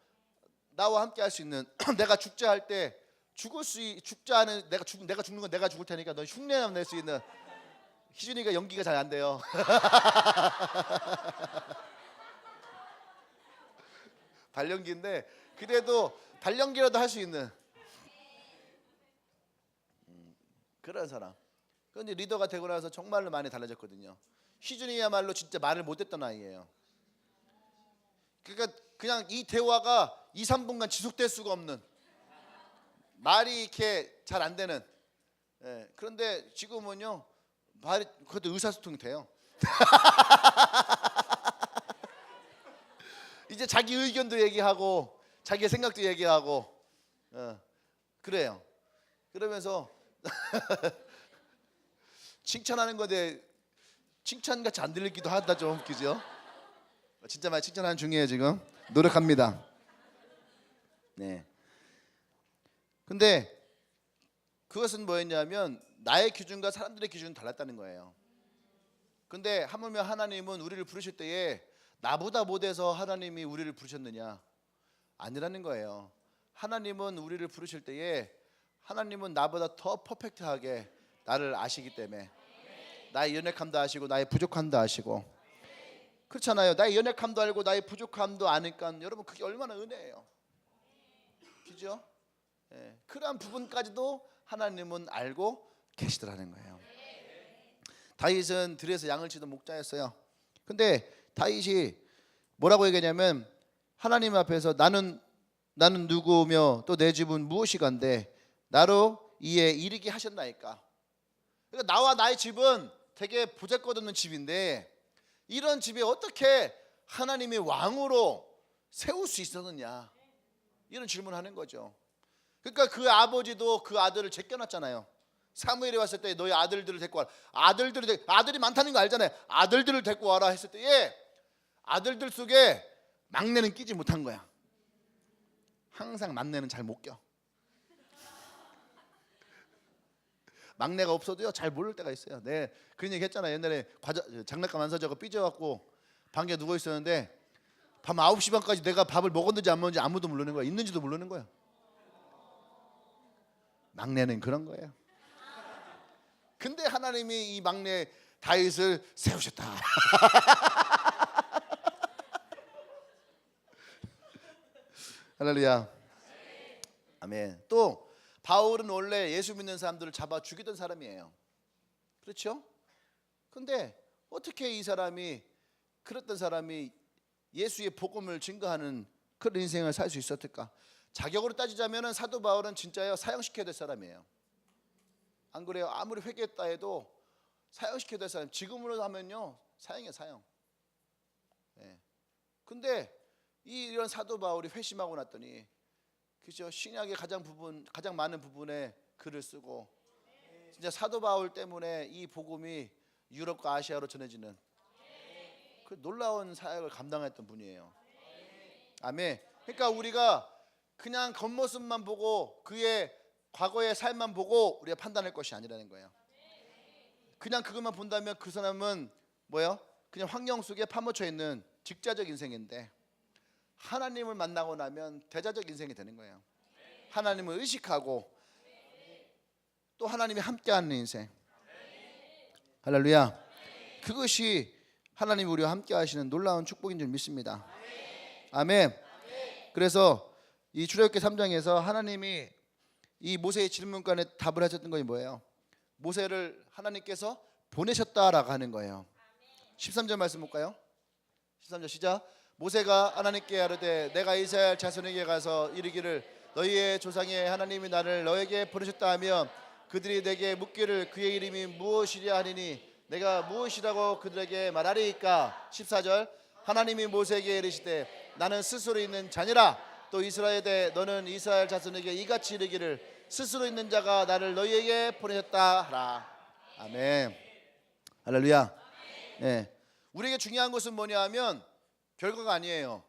나와 함께 할 수 있는 내가 죽자 할 때 죽자 하는 내가 죽는 건 내가 죽을 테니까 너 흉내만 낼 수 있는. 희준이가 연기가 잘 안 돼요. 발연기인데 그래도 발연기라도 할 수 있는 그런 사람. 그런데 리더가 되고 나서 정말로 많이 달라졌거든요. 희준이야말로 진짜 말을 못했던 아이예요. 그러니까 그냥 이 대화가 2, 3분간 지속될 수가 없는, 말이 이렇게 잘 안 되는. 예, 그런데 지금은요 말이 그것도 의사소통이 돼요. 이제 자기 의견도 얘기하고 자기 생각도 얘기하고 그래요. 그러면서 칭찬하는 건데 칭찬같이 안 들리기도 하다 좀 그죠? 진짜 많이 칭찬하는 중이에요 지금. 노력합니다. 네. 근데 그것은 뭐였냐면 나의 기준과 사람들의 기준은 달랐다는 거예요. 근데 하물며 하나님은 우리를 부르실 때에 나보다 못해서 하나님이 우리를 부르셨느냐? 아니라는 거예요. 하나님은 우리를 부르실 때에 하나님은 나보다 더 퍼펙트하게 나를 아시기 때문에 나의 연약함도 아시고 나의 부족함도 아시고 그렇잖아요. 나의 연약함도 알고 나의 부족함도 아니까 여러분 그게 얼마나 은혜예요. 그죠? 예, 그러한 부분까지도 하나님은 알고 계시더라는 거예요. 다윗은 들에서 양을 치던 목자였어요. 근데 다윗이 뭐라고 얘기하냐면 하나님 앞에서 나는 누구며 또 내 집은 무엇이간데 나로 이에 이르게 하셨나이까. 그러니까 나와 나의 집은 되게 보잘것없는 집인데 이런 집에 어떻게 하나님의 왕으로 세울 수 있었느냐, 이런 질문을 하는 거죠. 그러니까 그 아버지도 그 아들을 제껴놨잖아요. 사무엘이 왔을 때 너희 아들들을 데리고 와라. 아들이 많다는 거 알잖아요. 아들들을 데리고 와라 했을 때에 아들들 속에 막내는 끼지 못한 거야. 항상 막내는 잘 못 껴. 막내가 없어도요 잘 모를 때가 있어요. 네, 그런 얘기 했잖아요. 옛날에 장난감 안 사자고 삐져갖고 방에 누워 있었는데 밤 9시 반까지 내가 밥을 먹었는지 안 먹었는지 아무도 모르는 거야. 있는지도 모르는 거야. 막내는 그런 거예요. 근데 하나님이 이 막내 다윗을 세우셨다. 할렐루야. 아멘. 또 바울은 원래 예수 믿는 사람들을 잡아 죽이던 사람이에요. 그렇죠? 근데 어떻게 이 사람이, 그랬던 사람이 예수의 복음을 증거하는 그런 인생을 살 수 있었을까? 자격으로 따지자면 사도 바울은 진짜요 사형시켜야 될 사람이에요. 안 그래요? 아무리 회개했다 해도 사형시켜야 될 사람 지금으로 하면요 사형이에요, 사형. 예. 근데 이런 사도 바울이 회심하고 났더니 그죠? 신약의 가장 많은 부분에 글을 쓰고 진짜 사도 바울 때문에 이 복음이 유럽과 아시아로 전해지는 그 놀라운 사역을 감당했던 분이에요. 아멘. 그러니까 우리가 그냥 겉모습만 보고 그의 과거의 삶만 보고 우리가 판단할 것이 아니라는 거예요. 그냥 그것만 본다면 그 사람은 뭐예요? 그냥 환경 속에 파묻혀 있는 직자적 인생인데 하나님을 만나고 나면 대자적 인생이 되는 거예요. 하나님을 의식하고 또 하나님이 함께하는 인생. 할렐루야. 그것이 하나님이 우리와 함께 하시는 놀라운 축복인 줄 믿습니다. 아멘. 그래서 이 출애굽기 3장에서 하나님이 이 모세의 질문간에 답을 하셨던 것이 뭐예요? 모세를 하나님께서 보내셨다라고 하는 거예요. 13절 말씀 볼까요? 13절 시작. 모세가 하나님께 아뢰되 내가 이스라엘 자손에게 가서 이르기를 너희의 조상의 하나님이 나를 너에게 보내셨다 하며 그들이 내게 묻기를 그의 이름이 무엇이랴 하니니 내가 무엇이라고 그들에게 말하리이까. 14절. 하나님이 모세에게 이르시되 나는 스스로 있는 자니라. 또 이스라엘에 너는 이스라엘 자손에게 이같이 이르기를 스스로 있는 자가 나를 너희에게 보내셨다 하라. 아멘. 할렐루야. 네. 우리에게 중요한 것은 뭐냐 하면 결과가 아니에요.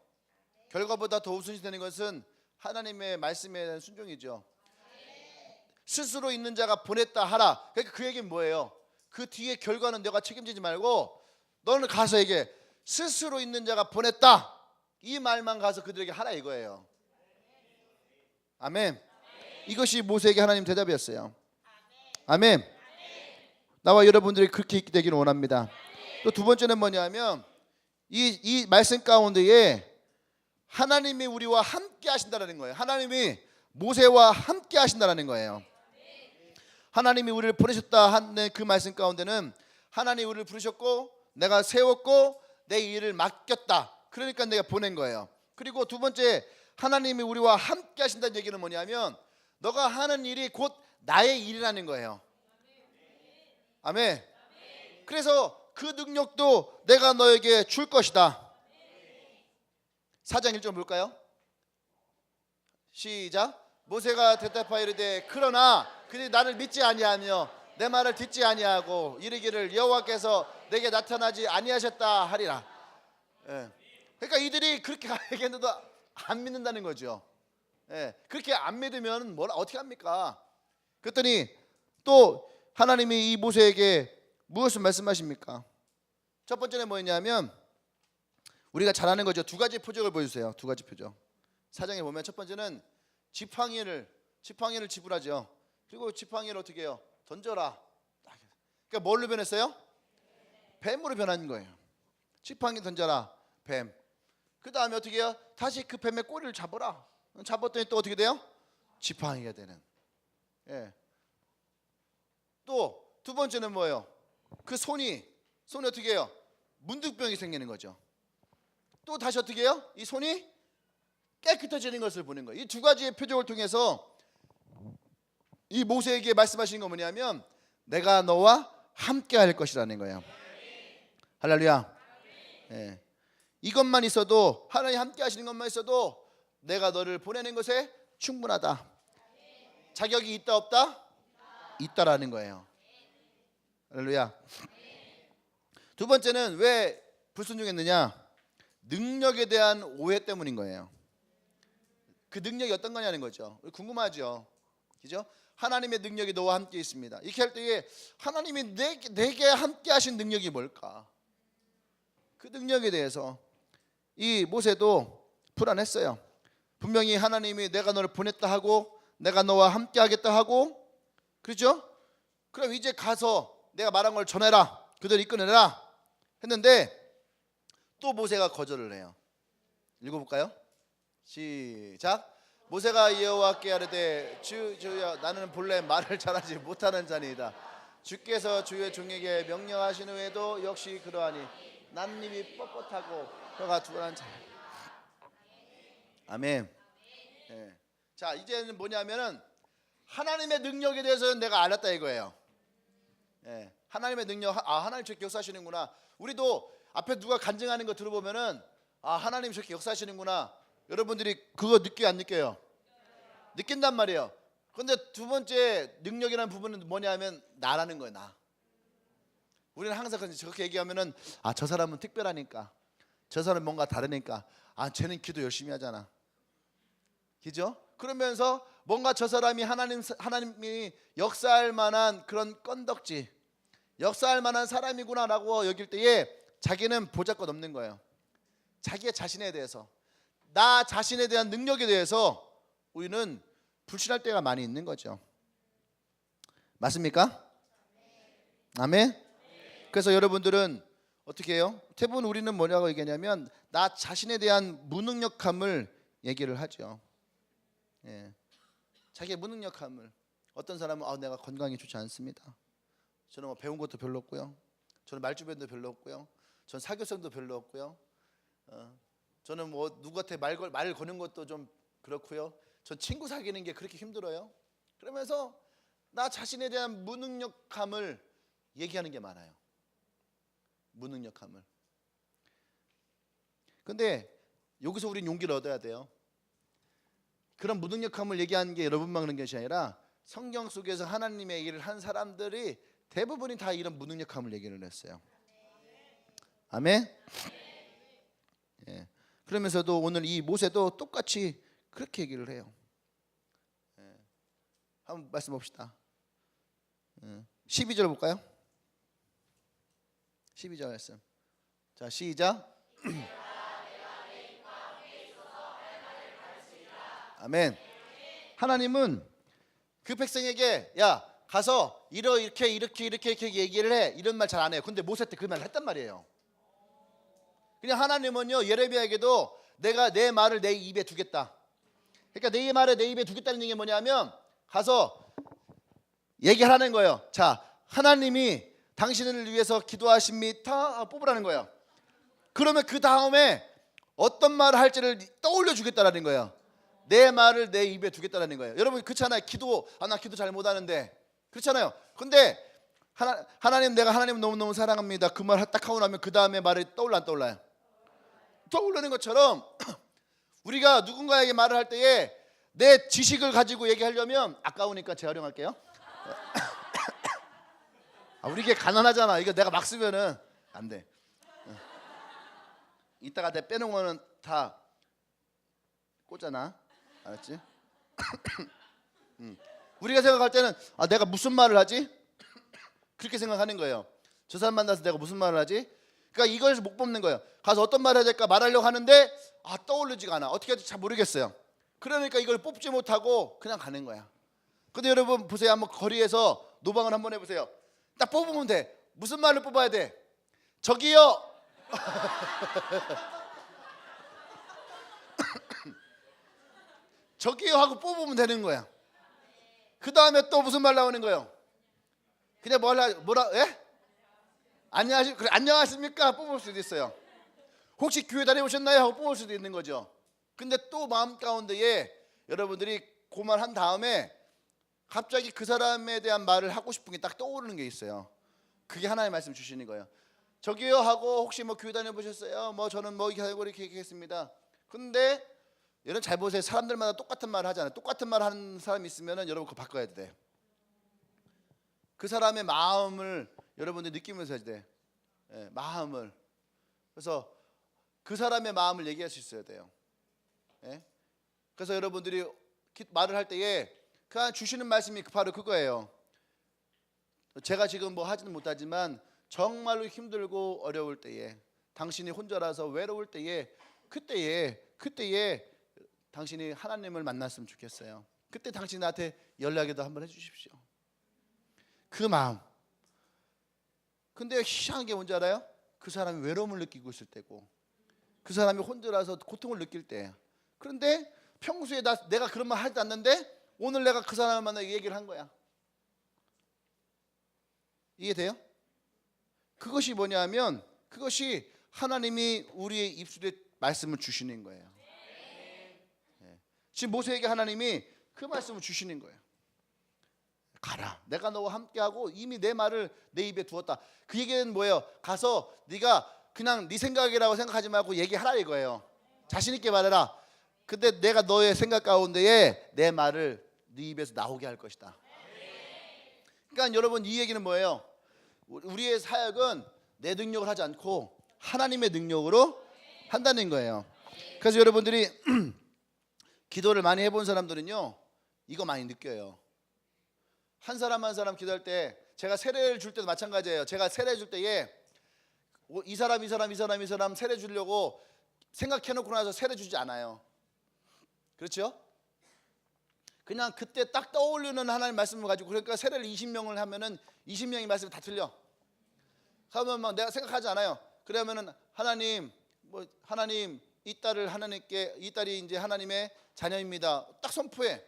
결과보다 더 우선시되는 것은 하나님의 말씀에 대한 순종이죠. 스스로 있는 자가 보냈다 하라. 그러니까 그 얘기는 뭐예요? 그 뒤에 결과는 내가 책임지지 말고 너는 가서 얘기해. 스스로 있는 자가 보냈다. 이 말만 가서 그들에게 하라 이거예요. 아멘. 이것이 모세에게 하나님 대답이었어요. 아멘. 나와 여러분들이 그렇게 되기를 원합니다. 또 두 번째는 뭐냐면 이 말씀 가운데에 하나님이 우리와 함께 하신다는 거예요. 하나님이 모세와 함께 하신다는 거예요. 하나님이 우리를 보내셨다 하는 그 말씀 가운데는 하나님이 우리를 부르셨고 내가 세웠고 내 일을 맡겼다. 그러니까 내가 보낸 거예요. 그리고 두 번째 하나님이 우리와 함께 하신다는 얘기는 뭐냐면 너가 하는 일이 곧 나의 일이라는 거예요. 아멘. 그래서 그 능력도 내가 너에게 줄 것이다. 4장 1절 볼까요? 시작. 모세가 대답하여 이르되 그러나 그들이 나를 믿지 아니하며 내 말을 듣지 아니하고 이르기를 여호와께서 내게 나타나지 아니하셨다 하리라. 예. 그러니까 이들이 그렇게 얘기했는데도 안 믿는다는 거죠. 예. 그렇게 안 믿으면 어떻게 합니까? 그랬더니 또 하나님이 이 모세에게 무엇을 말씀하십니까? 첫 번째는 뭐였냐면 우리가 잘 아는 거죠. 두 가지 표적을 보여주세요. 두 가지 표적. 4장에 보면 첫 번째는 지팡이를 지불하죠. 그리고 지팡이를 어떻게 해요? 던져라. 그러니까 뭘로 변했어요? 뱀으로 변한 거예요. 지팡이 던져라. 뱀. 그 다음에 어떻게 해요? 다시 그 뱀의 꼬리를 잡아라. 잡았더니 또 어떻게 돼요? 지팡이가 되는. 예. 또 두 번째는 뭐예요? 그 손이 어떻게 해요? 문둥병이 생기는 거죠. 또 다시 어떻게 해요? 이 손이 깨끗해지는 것을 보는 거예요. 이 두 가지의 표적을 통해서 이 모세에게 말씀하시는 건 뭐냐면 내가 너와 함께 할 것이라는 거예요. 할렐루야. 예. 이것만 있어도 하나님 함께 하시는 것만 있어도 내가 너를 보내는 것에 충분하다. 자격이 있다 없다? 있다라는 거예요. 할렐루야. 두 번째는 왜 불순종했느냐? 능력에 대한 오해 때문인 거예요. 그 능력이 어떤 거냐는 거죠. 궁금하죠. 그죠? 하나님의 능력이 너와 함께 있습니다. 이렇게 할 때에 하나님이 내게 함께 하신 능력이 뭘까? 그 능력에 대해서 이 모세도 불안했어요. 분명히 하나님이 내가 너를 보냈다 하고 내가 너와 함께 하겠다 하고 그렇죠? 그럼 이제 가서 내가 말한 걸 전해라. 그들 이끌어내라 했는데 또 모세가 거절을 해요. 읽어볼까요? 시작. 모세가 여호와께 아뢰되 주여 나는 본래 말을 잘하지 못하는 자니이다. 주께서 주의 종에게 명령하신 후에도 역시 그러하니 난 입이 뻣뻣하고 혀가 둔한 자. 아멘. 네. 자 이제는 뭐냐면은 하나님의 능력에 대해서는 내가 알았다 이거예요. 예, 하나님의 능력, 하나님 저렇게 역사하시는구나. 우리도 앞에 누가 간증하는 거 들어보면은 하나님 저렇게 역사하시는구나. 여러분들이 그거 느껴 안 느껴요? 느낀단 말이에요. 근데 두 번째 능력이라는 부분은 뭐냐면 나라는 거예요. 나. 우리는 항상 저렇게 얘기하면은 저 사람은 특별하니까, 저 사람은 뭔가 다르니까, 쟤는 기도 열심히 하잖아. 그죠? 그러면서 뭔가 저 사람이 하나님이 역사할 만한 그런 건덕지, 역사할 만한 사람이구나라고 여길 때에 자기는 보잘것 없는 거예요. 자기의 자신에 대해서, 나 자신에 대한 능력에 대해서 우리는 불신할 때가 많이 있는 거죠. 맞습니까? 아멘. 그래서 여러분들은 어떻게 해요? 대부분 우리는 뭐냐고 얘기하냐면 나 자신에 대한 무능력함을 얘기를 하죠. 예. 자기의 무능력함을. 어떤 사람은 내가 건강이 좋지 않습니다. 저는 뭐 배운 것도 별로 없고요. 저는 말주변도 별로 없고요. 저는 사교성도 별로 없고요. 저는 뭐 누구한테 말을 거는 것도 좀 그렇고요. 전 친구 사귀는 게 그렇게 힘들어요. 그러면서 나 자신에 대한 무능력함을 얘기하는 게 많아요. 무능력함을. 근데 여기서 우린 용기를 얻어야 돼요. 그런 무능력함을 얘기하는 게 여러분만 그런 것이 아니라 성경 속에서 하나님의 얘기를 한 사람들이 대부분이 다 이런 무능력함을 얘기를 했어요. 아멘. 예. 그러면서도 오늘 이 모세도 똑같이 그렇게 얘기를 해요. 예. 한번 말씀 봅시다. 12절 볼까요? 12절 말씀. 자, 시작. 아멘. 하나님은 그 백성에게 야 가서 이렇게 얘기를 해, 이런 말 잘 안 해요. 근데 모세 때 그 말을 했단 말이에요. 그냥 하나님은요 예레미야에게도 내가 내 말을 내 입에 두겠다. 그러니까 내 말을 내 입에 두겠다는 얘기 뭐냐면 가서 얘기하라는 거예요. 자, 하나님이 당신을 위해서 기도하십니다. 뽑으라는 거예요. 그러면 그 다음에 어떤 말을 할지를 떠올려 주겠다라는 거예요. 내 말을 내 입에 두겠다라는 거예요. 여러분 그렇잖아요. 기도 나 기도 잘 못하는데 그렇잖아요. 근데 하나님 내가 하나님 너무너무 사랑합니다. 그 말 딱 하고 나면 그 다음에 말이 떠올라 안 떠올라요? 떠오르는 것처럼 우리가 누군가에게 말을 할 때에 내 지식을 가지고 얘기하려면 아까우니까 재활용할게요. 우리 이게 가난하잖아. 이거 내가 막 쓰면은 안 돼. 이따가 내가 빼놓으면 다 꽂잖아. 알았지? 우리가 생각할 때는 내가 무슨 말을 하지? 그렇게 생각하는 거예요. 저 사람 만나서 내가 무슨 말을 하지? 그러니까 이걸 못 뽑는 거예요. 가서 어떤 말을 해야 될까 말하려고 하는데 떠오르지가 않아. 어떻게 할지 잘 모르겠어요. 그러니까 이걸 뽑지 못하고 그냥 가는 거야. 근데 여러분 보세요. 한번 거리에서 노방을 한번 해보세요. 딱 뽑으면 돼. 무슨 말을 뽑아야 돼? 저기요. 저기요 하고 뽑으면 되는 거야. 그 다음에 또 무슨 말 나오는 거예요? 그냥 뭐라 예? 안녕하십니까 뽑을 수도 있어요. 혹시 교회 다녀오셨나요 하고 뽑을 수도 있는 거죠. 근데 또 마음 가운데에 여러분들이 그 말 한 다음에 갑자기 그 사람에 대한 말을 하고 싶은 게 딱 떠오르는 게 있어요. 그게 하나님의 말씀 주시는 거예요. 저기요 하고 혹시 뭐 교회 다녀보셨어요? 뭐 저는 뭐 이렇게 얘기했습니다. 근데 여러분 잘 보세요. 사람들마다 똑같은 말을 하잖아요. 똑같은 말 하는 사람이 있으면은 여러분 그거 바꿔야 돼. 그 사람의 마음을 여러분들이 느끼면서 해야 돼. 예, 마음을. 그래서 그 사람의 마음을 얘기할 수 있어야 돼요. 예? 그래서 여러분들이 말을 할 때에 그냥 주시는 말씀이 바로 그거예요. 제가 지금 뭐 하지는 못하지만 정말로 힘들고 어려울 때에 당신이 혼자라서 외로울 때에 그때에 당신이 하나님을 만났으면 좋겠어요. 그때 당신 나한테 연락이도 한번 해주십시오. 그 마음. 근데 희한한 게 뭔지 알아요? 그 사람이 외로움을 느끼고 있을 때고 그 사람이 혼자라서 고통을 느낄 때. 그런데 평소에 내가 그런 말 하지 않는데 오늘 내가 그 사람을 만나 얘기를 한 거야. 이해돼요? 그것이 뭐냐면 그것이 하나님이 우리의 입술에 말씀을 주시는 거예요. 지금 모세에게 하나님이 그 말씀을 주시는 거예요. 가라. 내가 너와 함께하고 이미 내 말을 내 입에 두었다. 그 얘기는 뭐예요? 가서 네가 그냥 네 생각이라고 생각하지 말고 얘기하라 이거예요. 자신 있게 말해라. 근데 내가 너의 생각 가운데에 내 말을 네 입에서 나오게 할 것이다. 그러니까 여러분 이 얘기는 뭐예요? 우리의 사역은 내 능력을 하지 않고 하나님의 능력으로 한다는 거예요. 그래서 여러분들이 기도를 많이 해본 사람들은요 이거 많이 느껴요. 한 사람 한 사람 기도할 때 제가 세례를 줄 때도 마찬가지예요. 제가 세례 줄 때에 이 사람 세례 주려고 생각해놓고 나서 세례 주지 않아요. 그렇죠? 그냥 그때 딱 떠오르는 하나님 말씀을 가지고, 그러니까 세례를 20명을 하면은 20명이 말씀이 다 틀려. 그러면 막 내가 생각하지 않아요. 그러면은 하나님 이 딸을 하나님께, 이 딸이 이제 하나님의 자녀입니다. 딱 선포해.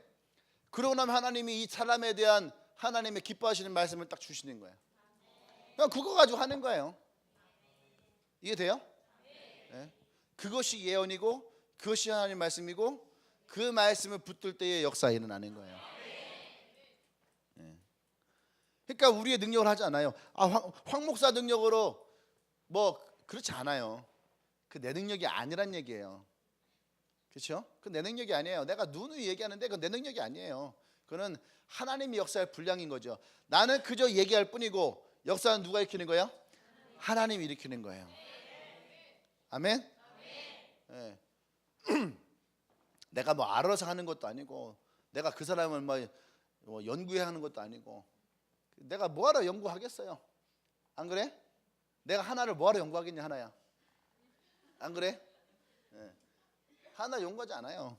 그러고 나면 하나님이 이 사람에 대한 하나님의 기뻐하시는 말씀을 딱 주시는 거예요. 그냥 그거 가지고 하는 거예요. 이해돼요? 네. 그것이 예언이고 그것이 하나님 말씀이고 그 말씀을 붙들 때의 역사가 일어나는 거예요. 네. 그러니까 우리의 능력을 하지 않아요. 황 목사 능력으로 뭐 그렇지 않아요. 그 내 능력이 아니란 얘기예요. 그렇죠? 그 내 능력이 아니에요. 내가 누누이 얘기하는데 그 내 능력이 아니에요. 그거는 하나님의 역사의 분량인 거죠. 나는 그저 얘기할 뿐이고 역사는 누가 일으키는 거예요? 하나님이 일으키는 거예요. 아멘? 네. 내가 뭐 알아서 하는 것도 아니고 내가 그 사람을 뭐 연구해 하는 것도 아니고 내가 뭐하러 연구하겠어요? 안 그래? 내가 하나를 뭐하러 연구하겠냐 하나야. 안 그래? 네. 하나 연구하지 않아요.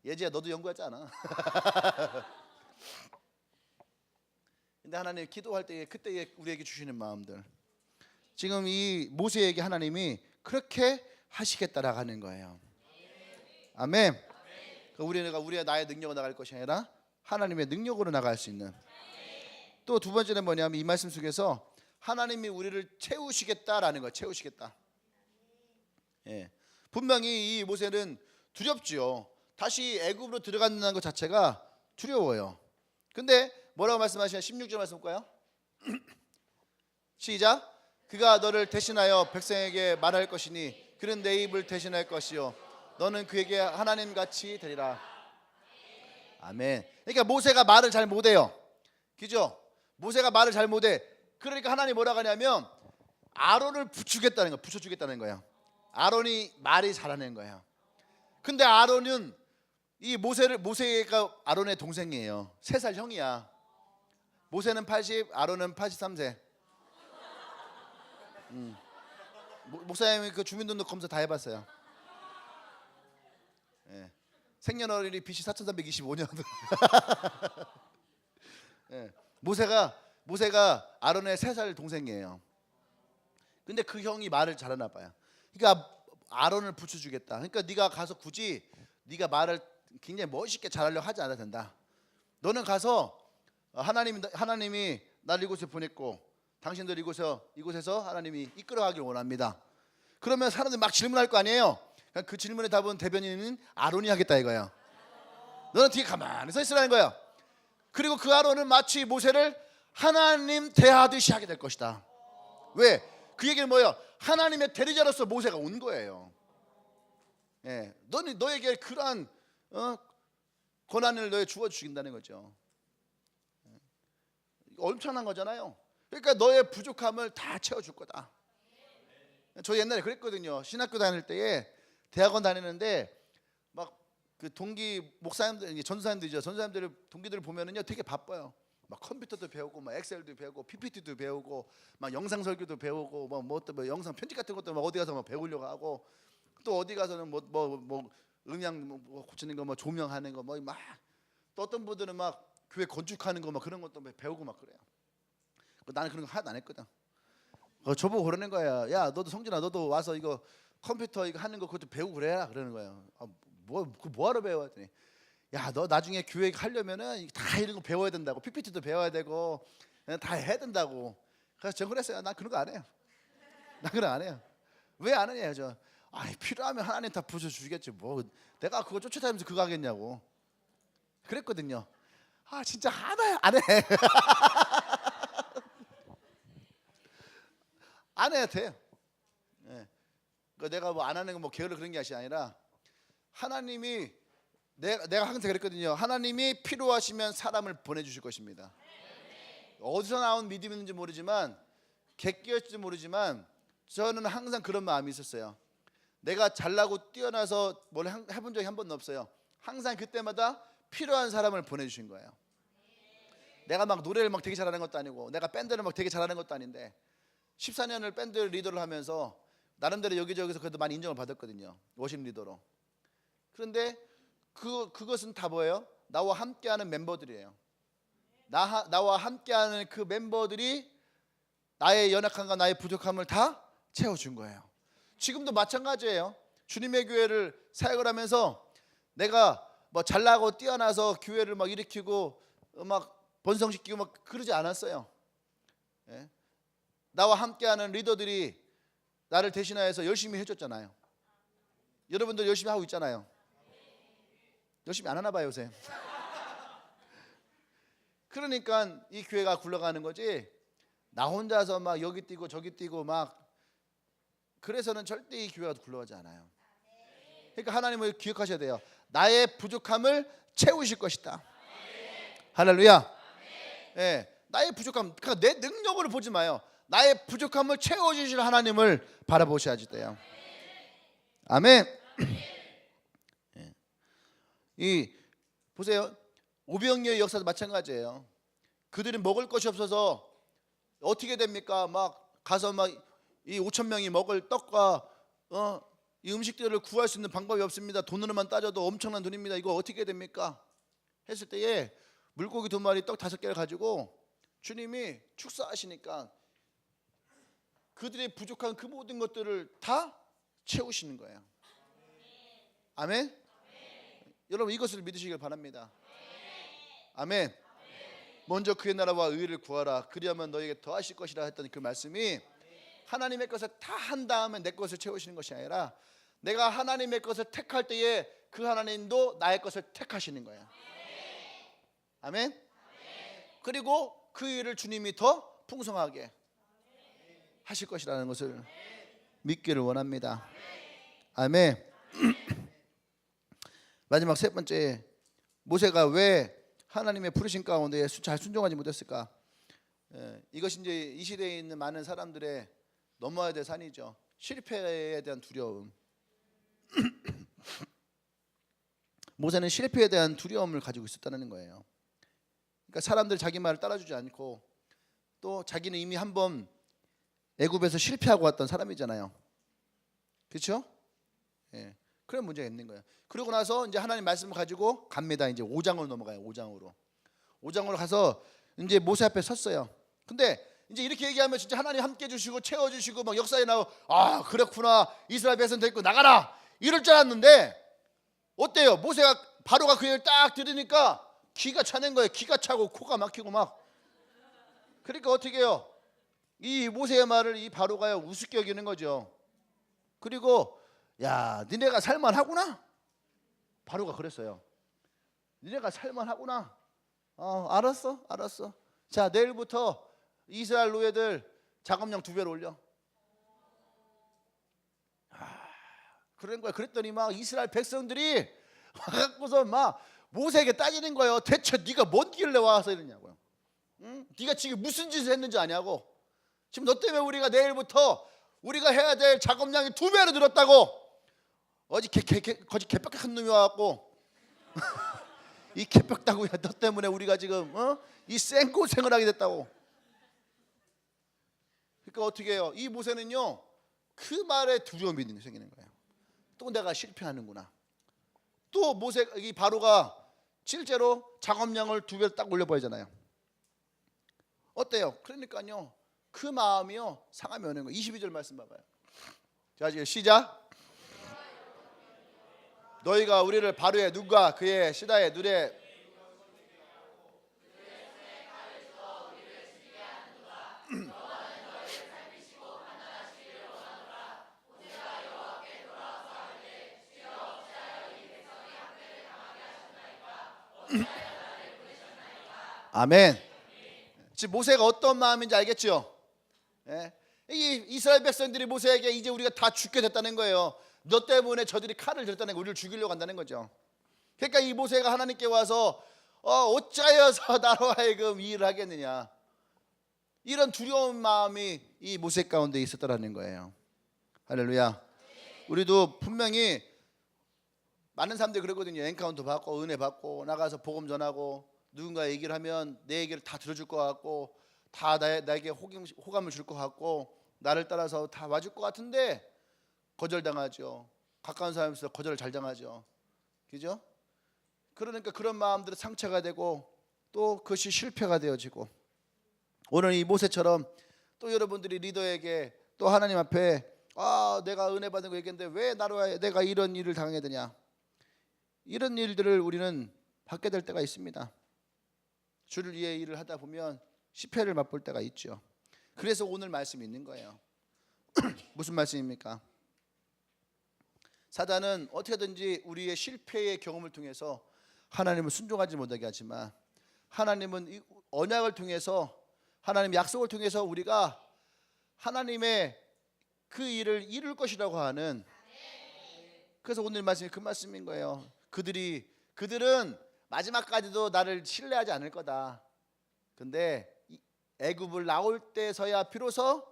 예지야 너도 연구하지 않아. 근데 하나님 기도할 때에 그때 우리에게 주시는 마음들, 지금 이 모세에게 하나님이 그렇게 하시겠다라고 하는 거예요. 아멘. 우리가 나의 능력으로 나갈 것이 아니라 하나님의 능력으로 나갈 수 있는. 또 두 번째는 뭐냐면 이 말씀 속에서 하나님이 우리를 채우시겠다라는 거예요. 채우시겠다. 예. 분명히 이 모세는 두렵지요. 다시 애굽으로 들어간다는 것 자체가 두려워요. 근데 뭐라고 말씀하시냐? 16절 말씀 볼까요? 시작. 그가 너를 대신하여 백성에게 말할 것이니 그는 내 입을 대신할 것이요 너는 그에게 하나님같이 되리라. 아멘. 그러니까 모세가 말을 잘 못해요. 그죠? 모세가 말을 잘 못해. 그러니까 하나님 뭐라고 하냐면 아론을 붙여주겠다는 거예요. 아론이 말이 잘하는 거예요. 근데 아론은 이 모세가 아론의 동생이에요. 3살 형이야. 모세는 80, 아론은 83세. 목사님이 그 주민등록 검사 다 해봤어요. 예. 생년월일이 BC 4325년. 예. 모세가 아론의 3살 동생이에요. 근데 그 형이 말을 잘하나 봐요. 그러니까 아론을 붙여주겠다. 그러니까 네가 가서 굳이 네가 말을 굉장히 멋있게 잘하려고 하지 않아도 된다. 너는 가서 하나님이 날 이곳에 보냈고 당신들 이곳에서 하나님이 이끌어가길 원합니다. 그러면 사람들이 막 질문할 거 아니에요. 그 질문의 답은 대변인은 아론이 하겠다 이거예요. 너는 뒤에 가만히 서 있으라는 거예요. 그리고 그 아론은 마치 모세를 하나님 대하듯이 하게 될 것이다. 왜? 그 얘기는 뭐예요? 하나님의 대리자로서 모세가 온 거예요. 예, 너에게 그러한 권한을 너에 주어 주신다는 거죠. 엄청난 거잖아요. 그러니까 너의 부족함을 다 채워줄 거다. 저 옛날에 그랬거든요. 신학교 다닐 때에 대학원 다니는데 막 그 동기 목사님들, 전사님들이죠. 전사님들 동기들을 보면은요 되게 바빠요. 막 컴퓨터도 배우고, 막 엑셀도 배우고, PPT도 배우고, 막 영상 설교도 배우고, 뭐 영상 편집 같은 것도 막 어디 가서 막 배우려고 하고, 또 어디 가서는 뭐 음향 뭐 고치는 거, 뭐 조명하는 거, 뭐 막 또 어떤 분들은 막 교회 건축하는 거, 막 그런 것도 배우고 막 그래요. 나는 그런 거 하나도 안 했거든. 저보고 그러는 거야. 야, 너도 성진아, 너도 와서 이거 컴퓨터 이거 하는 거 그것도 배우고 그래라 그러는 거예요. 뭐하러 배워? 했더니 야, 너 나중에 교회 하려면은 다 이런 거 배워야 된다고. PPT도 배워야 되고 다 해야 된다고. 그래서 저 그랬어요. 난 그런 거 안 해요. 난 그런 거 안 해요. 왜 안 하냐 저. 필요하면 하나님 다 부셔주겠지. 뭐 내가 그거 쫓아다니면서 그거 하겠냐고. 그랬거든요. 아 진짜 하나야 안 해. 안 해야 돼요. 예. 그 내가 뭐 안 하는 거 뭐 게을러 그런 게 아니라 하나님이 내가 항상 그랬거든요. 하나님이 필요하시면 사람을 보내주실 것입니다. 어디서 나온 믿음인지 모르지만 객기였을지 모르지만 저는 항상 그런 마음이 있었어요. 내가 잘나고 뛰어나서 뭘 해본 적이 한 번도 없어요. 항상 그때마다 필요한 사람을 보내주신 거예요. 내가 막 노래를 막 되게 잘하는 것도 아니고 내가 밴드를 막 되게 잘하는 것도 아닌데 14년을 밴드 리더를 하면서 나름대로 여기저기서 그래도 많이 인정을 받았거든요. 워십 리더로. 그런데 그것은 다 뭐예요? 나와 함께하는 멤버들이에요. 나와 함께하는 그 멤버들이 나의 연약함과 나의 부족함을 다 채워준 거예요. 지금도 마찬가지예요. 주님의 교회를 사역을 하면서 내가 뭐 잘나고 뛰어나서 교회를 막 일으키고 막 번성시키고 막 그러지 않았어요. 예? 나와 함께하는 리더들이 나를 대신하여서 열심히 해줬잖아요. 여러분들 열심히 하고 있잖아요. 열심히 안 하나 봐요 요새. 그러니까 이 교회가 굴러가는 거지. 나 혼자서 막 여기 뛰고 저기 뛰고 막 그래서는 절대 이 교회가 굴러가지 않아요. 그러니까 하나님을 기억하셔야 돼요. 나의 부족함을 채우실 것이다. 할렐루야. 예, 나의 부족함, 그러니까 내 능력을 보지 마요. 나의 부족함을 채워주실 하나님을 바라보셔야지 돼요. 아멘. 예. 이 보세요. 오병이어의 역사도 마찬가지예요. 그들이 먹을 것이 없어서 어떻게 됩니까? 막 가서 막 이 5천 명이 먹을 떡과 이 음식들을 구할 수 있는 방법이 없습니다. 돈으로만 따져도 엄청난 돈입니다. 이거 어떻게 됩니까? 했을 때에 물고기 2마리 떡 5개를 가지고 주님이 축사하시니까 그들의 부족한 그 모든 것들을 다 채우시는 거예요. 아멘. 여러분 이것을 믿으시길 바랍니다. 아멘. 먼저 그의 나라와 의를 구하라. 그리하면 너에게 더하실 것이라 했던 그 말씀이 하나님의 것을 다 한 다음에 내 것을 채우시는 것이 아니라 내가 하나님의 것을 택할 때에 그 하나님도 나의 것을 택하시는 거예요. 아멘. 그리고 그 일을 주님이 더 풍성하게 하실 것이라는 것을 믿기를 원합니다. 아멘. 마지막 세 번째, 모세가 왜 하나님의 부르심 가운데 잘 순종하지 못했을까? 이것이 이제 이 시대에 있는 많은 사람들의 넘어야 될 산이죠. 실패에 대한 두려움. 모세는 실패에 대한 두려움을 가지고 있었다는 거예요. 그러니까 사람들 자기 말을 따라주지 않고 또 자기는 이미 한번 애굽에서 실패하고 왔던 사람이잖아요. 그렇죠? 예. 그런 문제가 있는 거예요. 그러고 나서 이제 하나님 말씀을 가지고 갑니다. 이제 5장으로 넘어가요. 5장으로 가서 이제 모세 앞에 섰어요. 근데 이제 이렇게 얘기하면 진짜 하나님 함께 해주시고 채워주시고 막 역사에 나오고 아 그렇구나 이스라엘 백성 데리고 나가라 이럴 줄 알았는데 어때요? 모세가 바로가 그 얘기를 딱 들으니까 기가 차는 거예요. 기가 차고 코가 막히고 막. 그러니까 어떻게 해요? 이 모세의 말을 이 바로가요 우습게 여기는 거죠. 그리고 야 니네가 살만하구나. 바로가 그랬어요. 니네가 살만하구나. 알았어. 자 내일부터 이스라엘 노예들 작업량 2배로 올려. 그런 거야. 그랬더니 막 이스라엘 백성들이 와갖고서 막 모세에게 따지는 거예요. 대체 네가 뭔 길래 와서 이러냐고요. 응? 네가 지금 무슨 짓을 했는지 아냐고. 지금 너 때문에 우리가 내일부터 우리가 해야 될 작업량이 2배로 늘었다고. 거지 개벽한 놈이 와갖고 이 개벽다구야 너 때문에 우리가 지금 이 생고생을 하게 됐다고. 그러니까 어떻게 해요? 이 모세는요 그 말에 두려움이 생기는 거예요. 또 내가 실패하는구나. 또 모세 이 바로가 실제로 작업량을 2배로 딱 올려버리잖아요. 어때요? 그러니까요 그 마음이요 상함이 오는 거예요. 22절 말씀 봐봐요. 자 지금 시작. 너희가 우리를 바로의 눈과 그의 시다의 눈에 아멘. 지금 모세가 어떤 마음인지 알겠죠? 예? 이 이스라엘 백성들이 모세에게 이제 우리가 다 죽게 됐다는 거예요. 너 때문에 저들이 칼을 들었다는 거, 우리를 죽이려고 한다는 거죠. 그러니까 이 모세가 하나님께 와서 어찌하여서 나로 하여금 이 일을 하겠느냐, 이런 두려운 마음이 이 모세 가운데 있었다라는 거예요. 할렐루야. 우리도 분명히 많은 사람들이 그러거든요. 엔카운터 받고 은혜 받고 나가서 복음 전하고 누군가 얘기를 하면 내 얘기를 다 들어줄 것 같고 다 나에게 호감을 줄 것 같고 나를 따라서 다 와줄 것 같은데 거절당하죠. 가까운 사람에서 거절을 잘 당하죠. 그죠? 그러니까 그런 마음들은 상처가 되고 또 그것이 실패가 되어지고, 오늘 이 모세처럼 또 여러분들이 리더에게 또 하나님 앞에 내가 은혜 받은 거 얘기했는데 왜 나로 내가 이런 일을 당해야 되냐, 이런 일들을 우리는 받게 될 때가 있습니다. 주를 위해 일을 하다 보면 실패를 맛볼 때가 있죠. 그래서 오늘 말씀이 있는 거예요. 무슨 말씀입니까? 사단은 어떻게든지 우리의 실패의 경험을 통해서 하나님을 순종하지 못하게 하지만, 하나님은 이 언약을 통해서, 하나님의 약속을 통해서 우리가 하나님의 그 일을 이룰 것이라고 하는, 그래서 오늘 말씀이 그 말씀인 거예요. 그들은 마지막까지도 나를 신뢰하지 않을 거다. 근데 애굽을 나올 때서야 비로소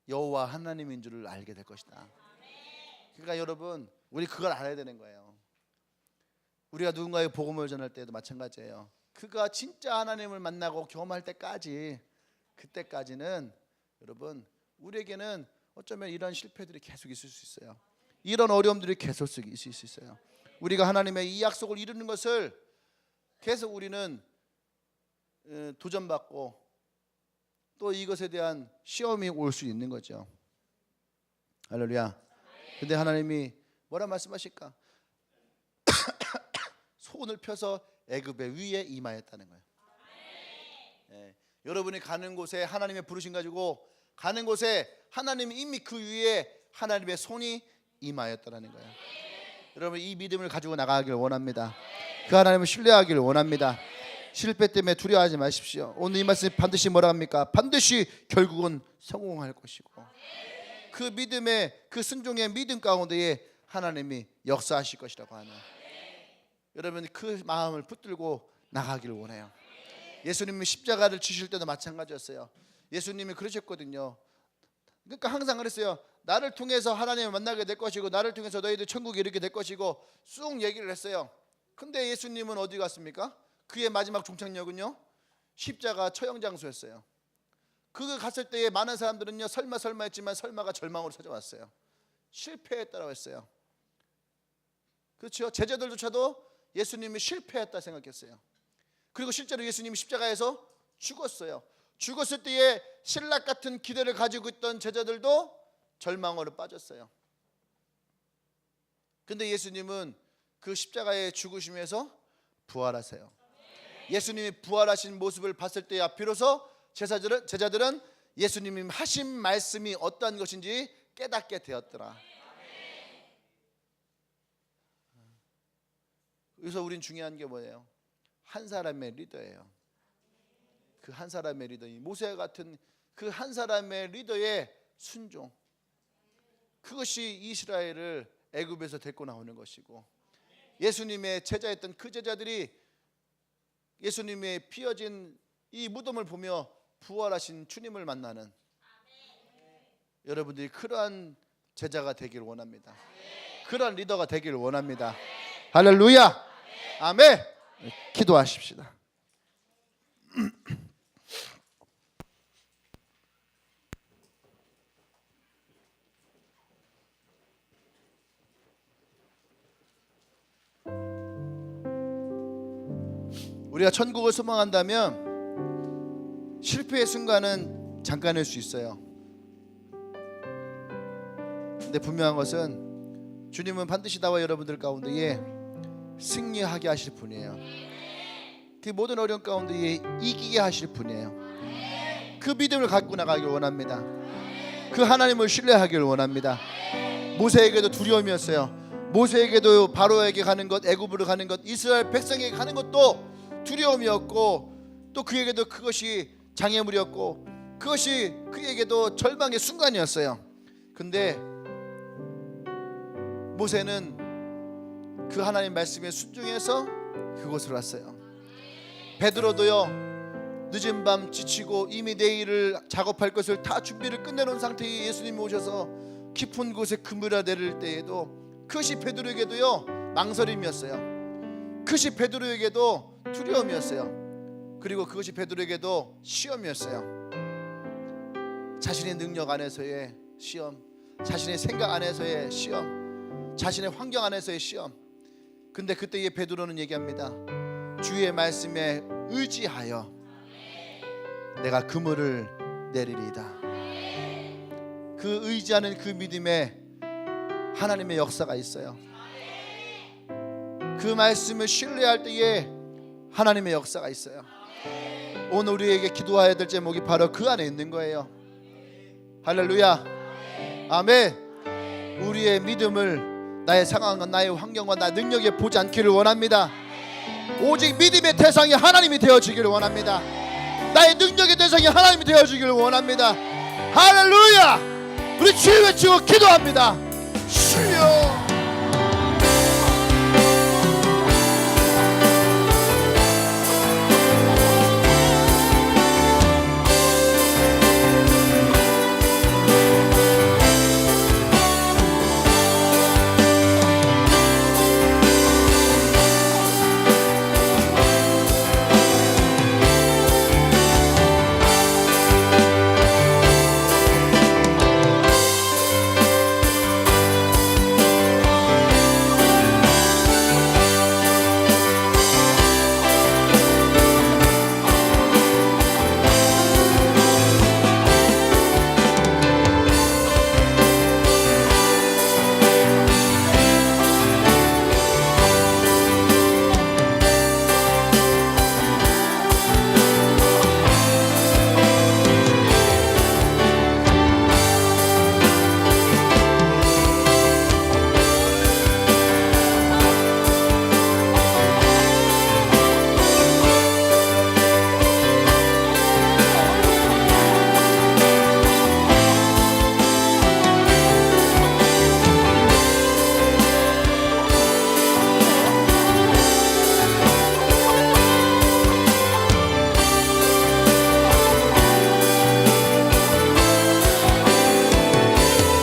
여호와 하나님인 줄을 알게 될 것이다. 그러니까 여러분, 우리 그걸 알아야 되는 거예요. 우리가 누군가의 복음을 전할 때도 마찬가지예요. 그가 진짜 하나님을 만나고 경험할 때까지, 그때까지는 여러분 우리에게는 어쩌면 이런 실패들이 계속 있을 수 있어요. 이런 어려움들이 계속 있을 수 있어요. 우리가 하나님의 이 약속을 이루는 것을 계속 우리는 도전받고 또 이것에 대한 시험이 올 수 있는 거죠. 할렐루야. 근데 하나님이 뭐라 말씀하실까? 손을 펴서 애굽의 위에 임하였다는 거예요. 예, 여러분이 가는 곳에 하나님의 부르심 가지고 가는 곳에 하나님이 이미 그 위에 하나님의 손이 임하였다는 거예요. 여러분 이 믿음을 가지고 나가길 원합니다. 그 하나님을 신뢰하길 원합니다. 실패 때문에 두려워하지 마십시오. 오늘 이 말씀이 반드시 뭐라 합니까? 반드시 결국은 성공할 것이고, 그 믿음의, 그 순종의 믿음 가운데에 하나님이 역사하실 것이라고 하는, 여러분 그 마음을 붙들고 나가기를 원해요. 예수님이 십자가를 지실 때도 마찬가지였어요. 예수님이 그러셨거든요. 그러니까 항상 그랬어요. 나를 통해서 하나님을 만나게 될 것이고 나를 통해서 너희들 천국에 이르게 될 것이고 쑥 얘기를 했어요. 근데 예수님은 어디 갔습니까? 그의 마지막 종착역은요, 십자가 처형장소였어요. 그거 갔을 때에 많은 사람들은요 설마 했지만 설마가 절망으로 찾아왔어요. 실패했다고 했어요. 그렇죠? 제자들조차도 예수님이 실패했다 생각했어요. 그리고 실제로 예수님이 십자가에서 죽었어요. 죽었을 때에 신락 같은 기대를 가지고 있던 제자들도 절망으로 빠졌어요. 근데 예수님은 그 십자가의 죽으심에서 부활하세요. 예수님이 부활하신 모습을 봤을 때야 비로소 제자들은 예수님이 하신 말씀이 어떠한 것인지 깨닫게 되었더라. 그래서 우린 중요한 게 뭐예요? 한 사람의 리더예요. 그 한 사람의 리더, 모세 같은 그 한 사람의 리더의 순종, 그것이 이스라엘을 애굽에서 데리고 나오는 것이고, 예수님의 제자였던 그 제자들이 예수님의 피어진 이 무덤을 보며 부활하신 주님을 만나는 여러분들이 그러한 제자가 되기를 원합니다. 그러한 리더가 되기를 원합니다. 할렐루야. 아멘. 기도하십시다. 우리가 천국을 소망한다면 실패의 순간은 잠깐일 수 있어요. 근데 분명한 것은 주님은 반드시 나와 여러분들 가운데에 승리하게 하실 분이에요. 그 모든 어려움 가운데에 이기게 하실 분이에요. 그 믿음을 갖고 나가길 원합니다. 그 하나님을 신뢰하길 원합니다. 모세에게도 두려움이었어요. 모세에게도 바로에게 가는 것, 애굽으로 가는 것, 이스라엘 백성에게 가는 것도 두려움이었고, 또 그에게도 그것이 장애물이었고, 그것이 그에게도 절망의 순간이었어요. 근데 모세는 그 하나님 말씀에 순종해서 그곳으로 왔어요. 베드로도요, 늦은 밤 지치고 이미 내일을 작업할 것을 다 준비를 끝내놓은 상태에 예수님이 오셔서 깊은 곳에 그물을 내릴 때에도 그것이 베드로에게도요 망설임이었어요. 그것이 베드로에게도 두려움이었어요. 그리고 그것이 베드로에게도 시험이었어요. 자신의 능력 안에서의 시험, 자신의 생각 안에서의 시험, 자신의 환경 안에서의 시험. 근데 그때의 베드로는 얘기합니다. 주의 말씀에 의지하여 내가 그물을 내리리이다. 그 의지하는 그 믿음에 하나님의 역사가 있어요. 그 말씀을 신뢰할 때에 하나님의 역사가 있어요. 오늘 우리에게 기도해야 될 제목이 바로 그 안에 있는 거예요. 할렐루야, 아멘. 우리의 믿음을 나의 상황과 나의 환경과 나의 능력에 보지 않기를 원합니다. 오직 믿음의 대상이 하나님이 되어주기를 원합니다. 나의 능력의 대상이 하나님이 되어주기를 원합니다. 할렐루야. 우리 주여 외치고 기도합니다. 주여,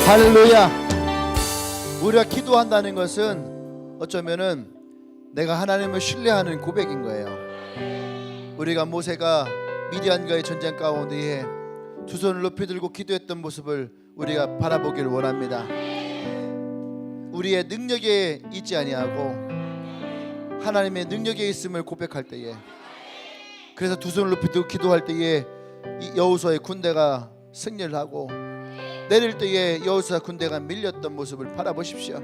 할렐루야. 우리가 기도한다는 것은 어쩌면은 내가 하나님을 신뢰하는 고백인 거예요. 우리가 모세가 미디안과의 전쟁 가운데에 두 손을 높이 들고 기도했던 모습을 우리가 바라보기를 원합니다. 우리의 능력에 있지 아니하고 하나님의 능력에 있음을 고백할 때에, 그래서 두 손을 높이 들고 기도할 때에 여호수아의 군대가 승리를 하고 내릴 때에 여호수아 군대가 밀렸던 모습을 바라보십시오.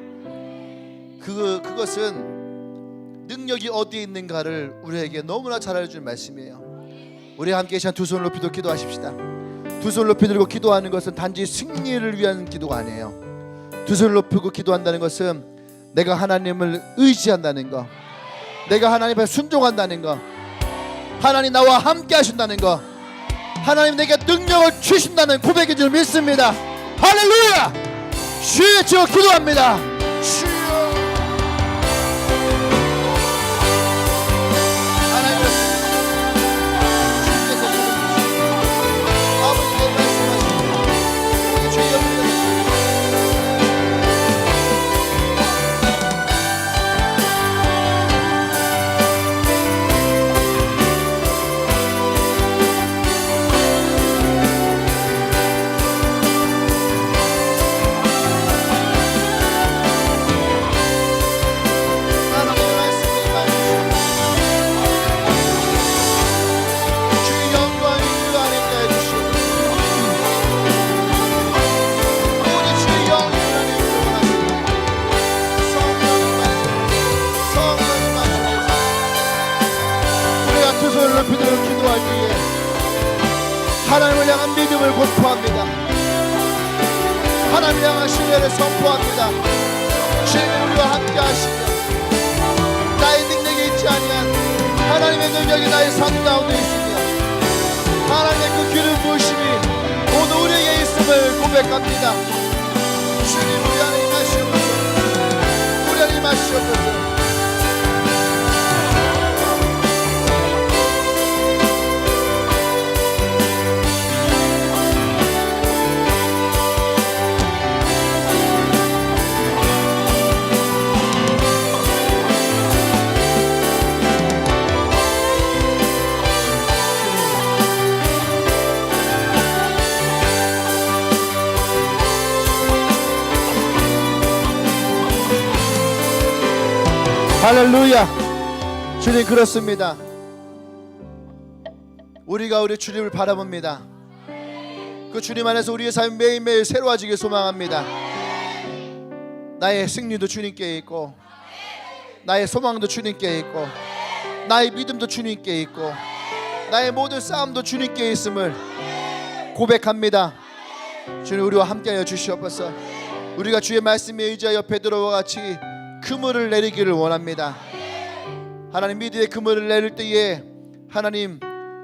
그것은 능력이 어디에 있는가를 우리에게 너무나 잘 알려주는 말씀이에요. 우리 함께 시간 두 손을 높이 들고 기도하십시다. 두 손을 높이 들고 기도하는 것은 단지 승리를 위한 기도가 아니에요. 두 손을 높이고 기도한다는 것은 내가 하나님을 의지한다는 것, 내가 하나님 앞에 순종한다는 것, 하나님 나와 함께 하신다는 것, 하나님 내게 능력을 주신다는 고백인 줄 믿습니다. 할렐루야. 주의 주여 기도합니다. 주여, 하나님 주께서 아버지께 말씀하시고 주의 영광을 기도할 때에 하나님을 향한 믿음을 고토합니다. 하나님을 향한 신뢰를 선포합니다. 주님이 우리와 함께 하시며 나의 능력이 있지 아니한 하나님의 능력이 나의 삶 가운데 있으며 하나님의 그 기름 부으심이 오늘 우리에게 있음을 고백합니다. 주님 우리 안에 임하시옵소서. 우리 안에 임하시옵소서. 할렐루야. 주님 그렇습니다. 우리가 우리 주님을 바라봅니다. 그 주님 안에서 우리의 삶이 매일매일 새로워지길 소망합니다. 나의 승리도 주님께 있고 나의 소망도 주님께 있고 나의 믿음도 주님께 있고 나의 모든 싸움도 주님께 있음을 고백합니다. 주님 우리와 함께하여 주시옵소서. 우리가 주의 말씀에 의지하여 베드로와 같이 그물을 내리기를 원합니다. 하나님 미디의 그물을 내릴 때에 하나님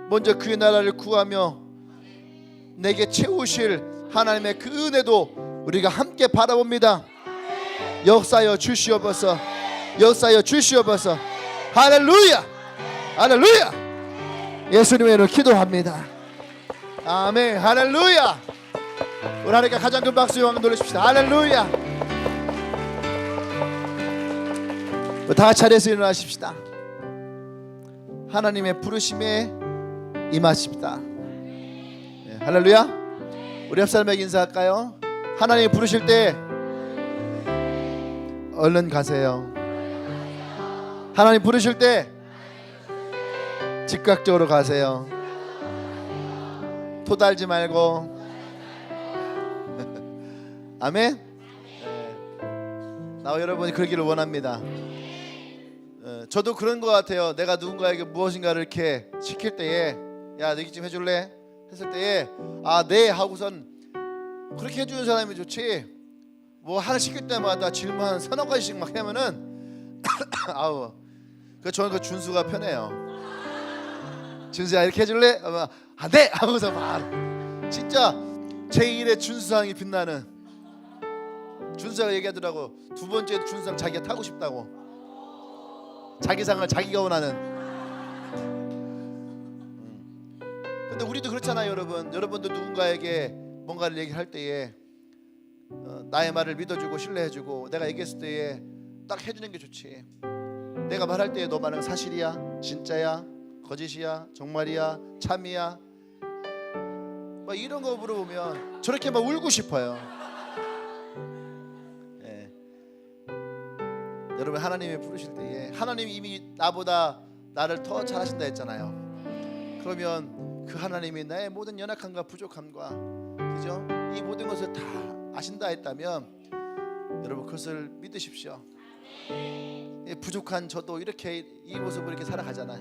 먼저 그의 나라를 구하며 내게 채우실 하나님의 그 은혜도 우리가 함께 바라봅니다. 역사여 주시옵소서. 역사여 주시옵소서. 할렐루야. 할렐루야. 예수님의 이름으로 기도합니다. 아멘. 할렐루야. 우리 하나님께 가장 큰 박수 영광 돌리십시다. 할렐루야. 다 같이 자리에서 일어나십시다. 하나님의 부르심에 임하십시다. 네, 할렐루야. 우리 옆 사람에게 인사할까요? 하나님이 부르실 때 얼른 가세요. 하나님 부르실 때 즉각적으로 가세요. 토달지 말고. 아멘. 나와 여러분이 그러기를 원합니다. 저도 그런 것 같아요. 내가 누군가에게 무엇인가를 이렇게 시킬 때에 야 너 이거 좀 해줄래? 했을 때에 아 네 하고선 그렇게 해주는 사람이 좋지 뭐 하나 시킬 때마다 질문 한 서너 가지씩 막 하면은 아우 그 저는 그 준수가 편해요. 준수야 이렇게 해줄래? 아 네 하고서 막 진짜 제1의 준수상이 빛나는 준수가 얘기하더라고. 두 번째 준수상 자기가 타고 싶다고. 자기 상을 자기가 원하는. 근데 우리도 그렇잖아요 여러분. 여러분도 누군가에게 뭔가를 얘기할 때에 나의 말을 믿어주고 신뢰해주고 내가 얘기했을 때에 딱 해주는 게 좋지. 내가 말할 때에 너 말은 사실이야? 진짜야? 거짓이야? 정말이야? 참이야? 막 이런 거 물어보면 저렇게 막 울고 싶어요. 여러분 하나님이 부르실 때에 하나님이 이미 나보다 나를 더 잘하신다 했잖아요. 그러면 그 하나님이 나의 모든 연약함과 부족함과 그죠? 이 모든 것을 다 아신다 했다면 여러분 그것을 믿으십시오. 부족한 저도 이렇게 이 모습으로 이렇게 살아가잖아요.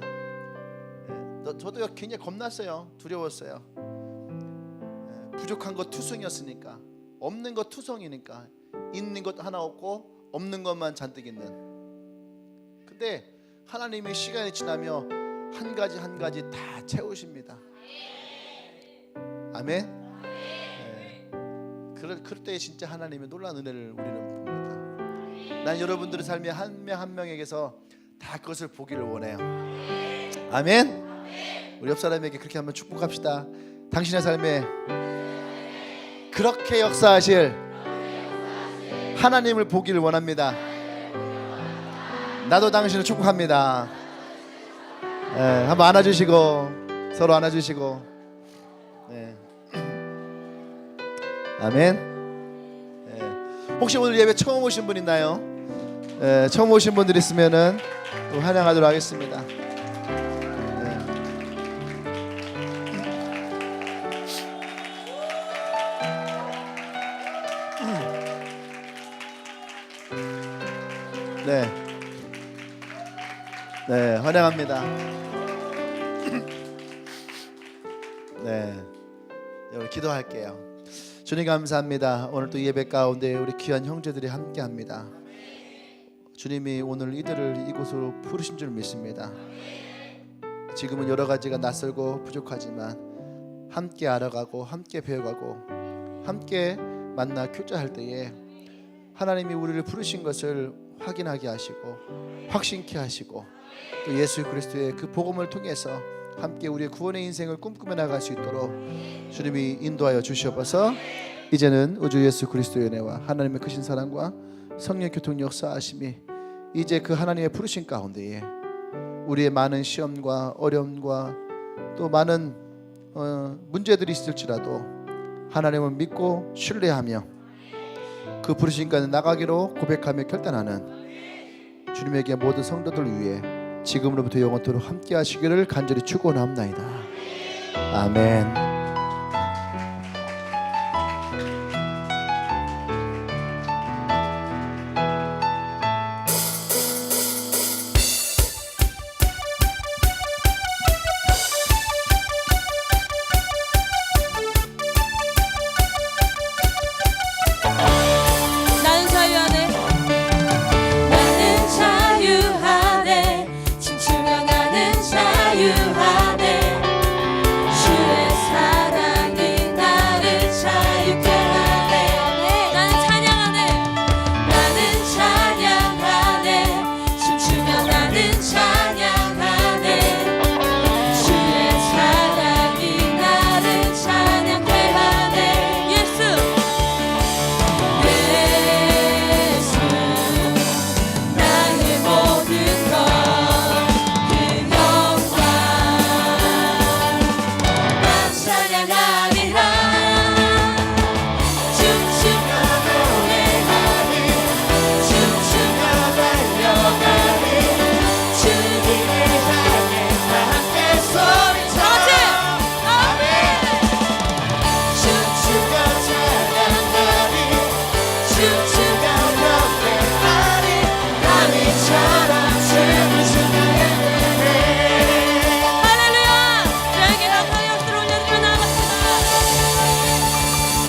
저도 굉장히 겁났어요. 두려웠어요. 부족한 것 투성이었으니까 없는 것 투성이니까 있는 것 하나 없고 없는 것만 잔뜩 있는. 근데 하나님의 시간이 지나며 한 가지 한 가지 다 채우십니다. 아멘. 네. 그럴 때에 진짜 하나님의 놀라운 은혜를 우리는 봅니다. 난 여러분들의 삶이 한 명 한 명에게서 다 그것을 보기를 원해요. 아멘. 우리 옆 사람에게 그렇게 한번 축복합시다. 당신의 삶에 그렇게 역사하실 하나님을 보기를 원합니다. 나도 당신을 축복합니다. 네, 한번 안아주시고 서로 안아주시고. 네. 아멘. 네. 혹시 오늘 예배 처음 오신 분 있나요? 네, 처음 오신 분들 있으면은 환영하도록 하겠습니다. 네. 네, 환영합니다. 네, 오늘 기도할게요. 주님 감사합니다. 오늘 또 예배 가운데 우리 귀한 형제들이 함께합니다. 주님이 오늘 이들을 이곳으로 부르신 줄 믿습니다. 지금은 여러 가지가 낯설고 부족하지만 함께 알아가고 함께 배워가고 함께 만나 교제할 때에 하나님이 우리를 부르신 것을 확인하게 하시고 확신케 하시고 또 예수 그리스도의 그 복음을 통해서 함께 우리의 구원의 인생을 꿈꾸며 나갈 수 있도록 주님이 인도하여 주시옵소서. 이제는 우주 예수 그리스도의 은혜와 하나님의 크신 사랑과 성령 교통 역사하심이 이제 그 하나님의 부르신 가운데에 우리의 많은 시험과 어려움과 또 많은 문제들이 있을지라도 하나님을 믿고 신뢰하며 그 부르신 가운데 나가기로 고백하며 결단하는 주님에게 모든 성도들 위해 지금으로부터 영원토록 함께 하시기를 간절히 축원합나이다. 아멘.